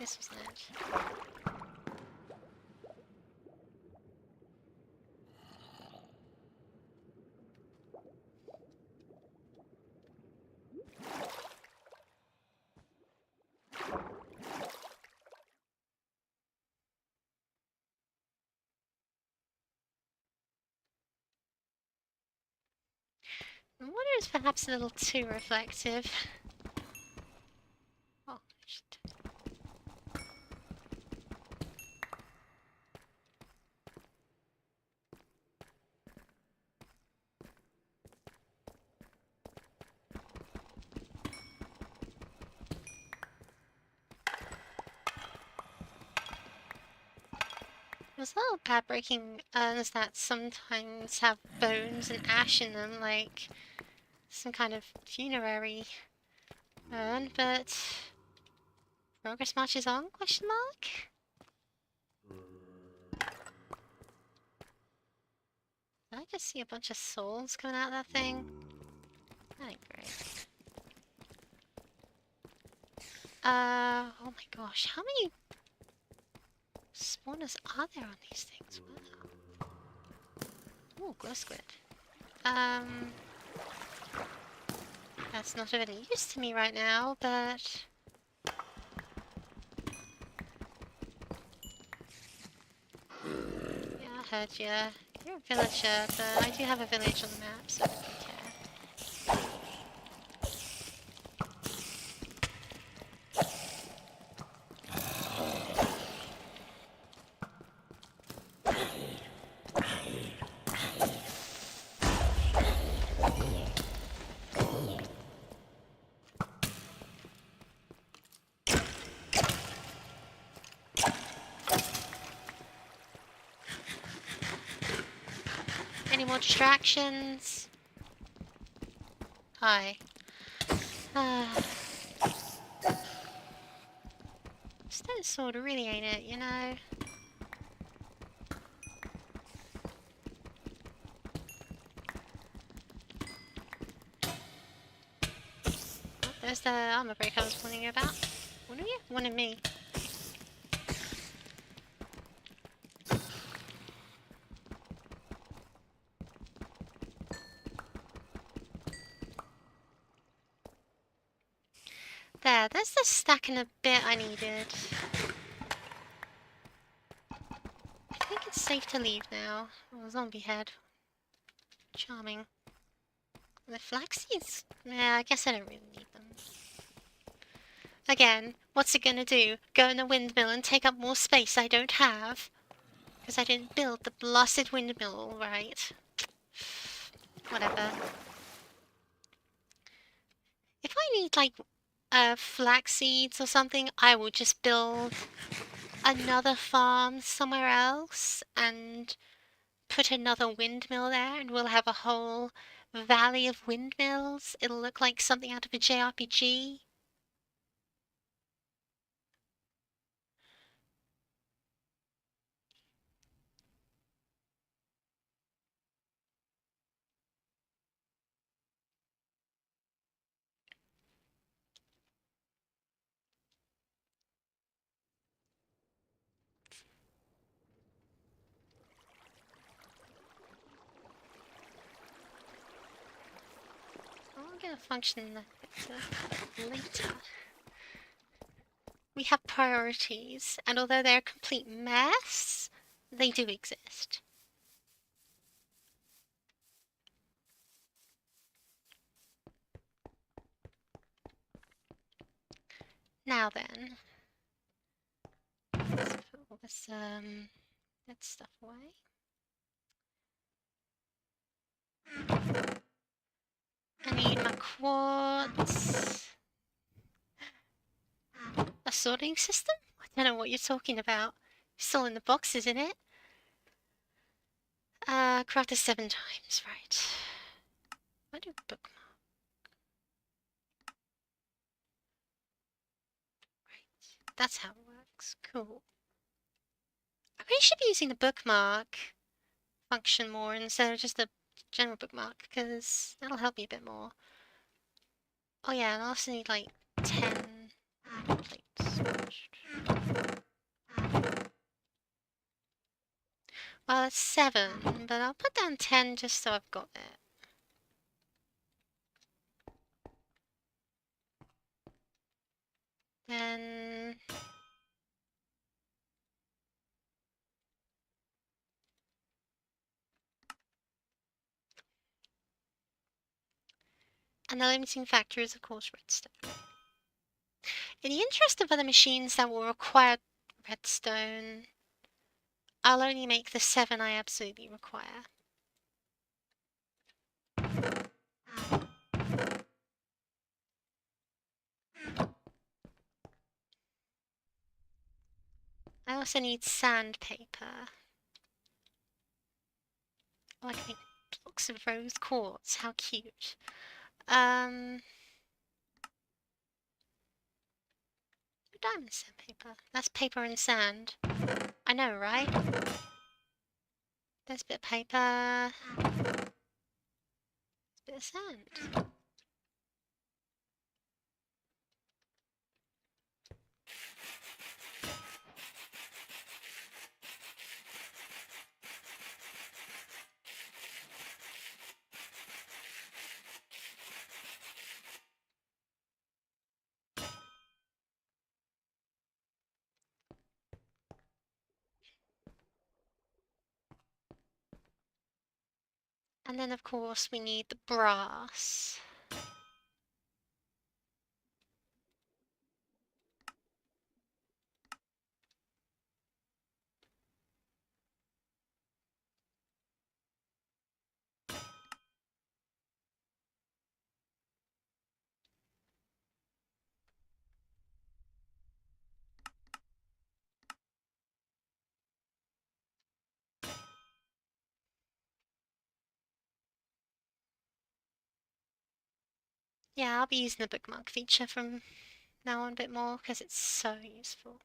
this wasn't it. The water is perhaps a little too reflective. Oh, shit. Those little pad-breaking urns that sometimes have bones and ash in them, like some kind of funerary urn, but progress marches on, question mark? Did I just see a bunch of souls coming out of that thing? That ain't great. Oh my gosh, how many spawners are there on these things? Wow. Ooh, glow squid. That's not of any use to me right now, but... Yeah, I heard you. You're a villager, but I do have a village on the map, so I don't care. Any more distractions? Hi. Stone sword really ain't it, you know? Oh, there's the armor break I was warning you about. One of you? One of me. There's the stack and a bit I needed. I think it's safe to leave now. Oh, zombie head. Charming. The flaxseeds? Yeah, I guess I don't really need them. Again, what's it gonna do? Go in the windmill and take up more space I don't have? Because I didn't build the blasted windmill right. Whatever. If I need, like, flax seeds or something, I will just build another farm somewhere else and put another windmill there, and we'll have a whole valley of windmills. It'll look like something out of a JRPG. I'll get a function later. We have priorities, and although they're a complete mess, they do exist. Now then, let's put all this, that stuff away. I need my quartz. A sorting system? I don't know what you're talking about. Still in the box, isn't it? Crafted 7 times, right. Why do bookmark? Right, that's how it works. Cool. I really should be using the bookmark function more instead of just the general bookmark, because that'll help me a bit more. Oh yeah, and I also need like 10 plates. Well, it's 7, but I'll put down 10 just so I've got it. Then... And the limiting factor is, of course, redstone. In the interest of other machines that will require redstone, I'll only make the 7 I absolutely require. I also need sandpaper. Oh, I can make blocks of rose quartz. How cute. Diamond sandpaper. That's paper and sand. I know, right? There's a bit of paper. There's a bit of sand. And then, of course, we need the brass. Yeah, I'll be using the bookmark feature from now on a bit more because it's so useful.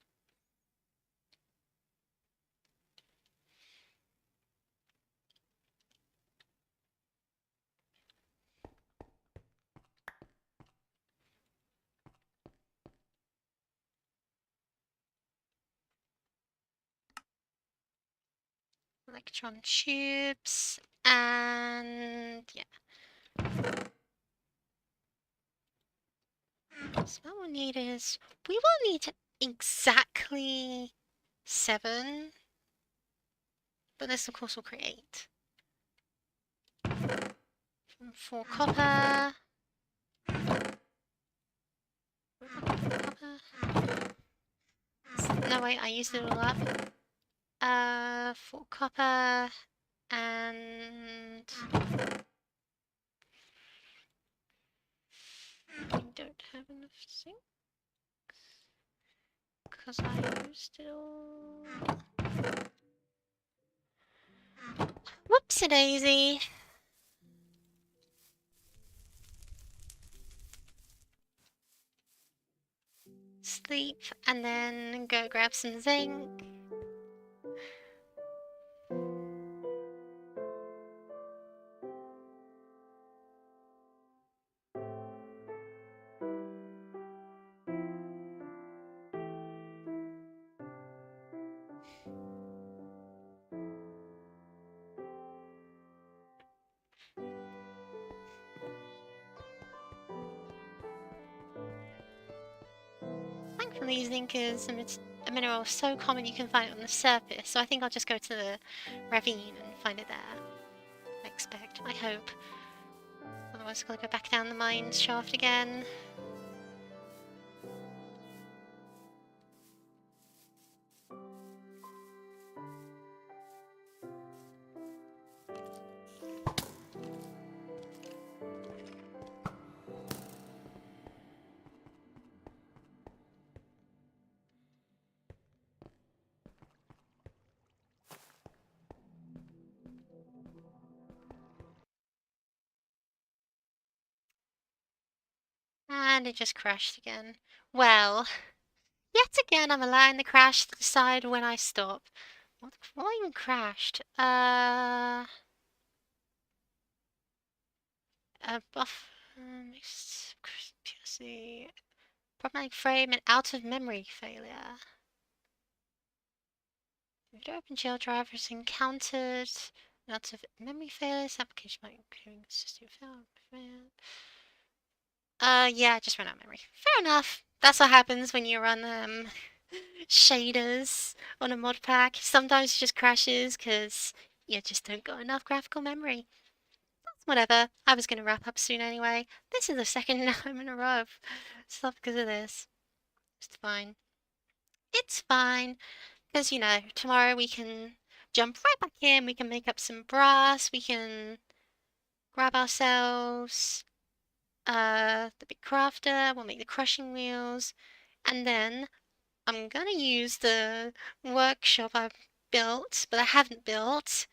Electron tubes, and yeah. So what we'll need is, we won't need exactly 7, but this of course will create. 4 copper. No wait, I used it all up. 4 copper, and I don't have enough zinc because I used it all. Whoopsie daisy. Sleep and then go grab some zinc. Thankfully, zinc is a mineral so common you can find it on the surface, so I think I'll just go to the ravine and find it there. I expect. I hope. Otherwise, I've got to go back down the mine shaft again. And it just crashed again. Well, yet again I'm allowing the crash to decide when I stop. What even crashed? Buff... mixed... PLC... Problematic frame and out of memory failure. Open jail drivers encountered. Lots of memory failures. Application might including system failed. Yeah, I just ran out of memory. Fair enough. That's what happens when you run shaders on a mod pack. Sometimes it just crashes because you just don't got enough graphical memory. Whatever. I was going to wrap up soon anyway. This is the second time in a row I've stopped because of this. It's fine. It's fine. Because, you know, tomorrow we can jump right back in. We can make up some brass. We can grab ourselves the big crafter. We'll make the crushing wheels. And then I'm going to use the workshop I've built, but I haven't built,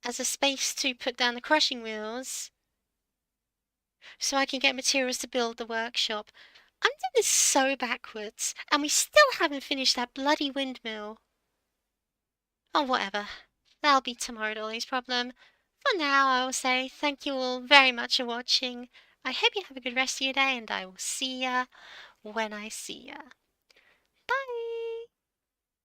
as a space to put down the crushing wheels so I can get materials to build the workshop. I'm doing this so backwards, and we still haven't finished that bloody windmill. Oh, whatever. That'll be tomorrow Dolly's problem. For now, I will say thank you all very much for watching. I hope you have a good rest of your day, and I will see ya when I see ya.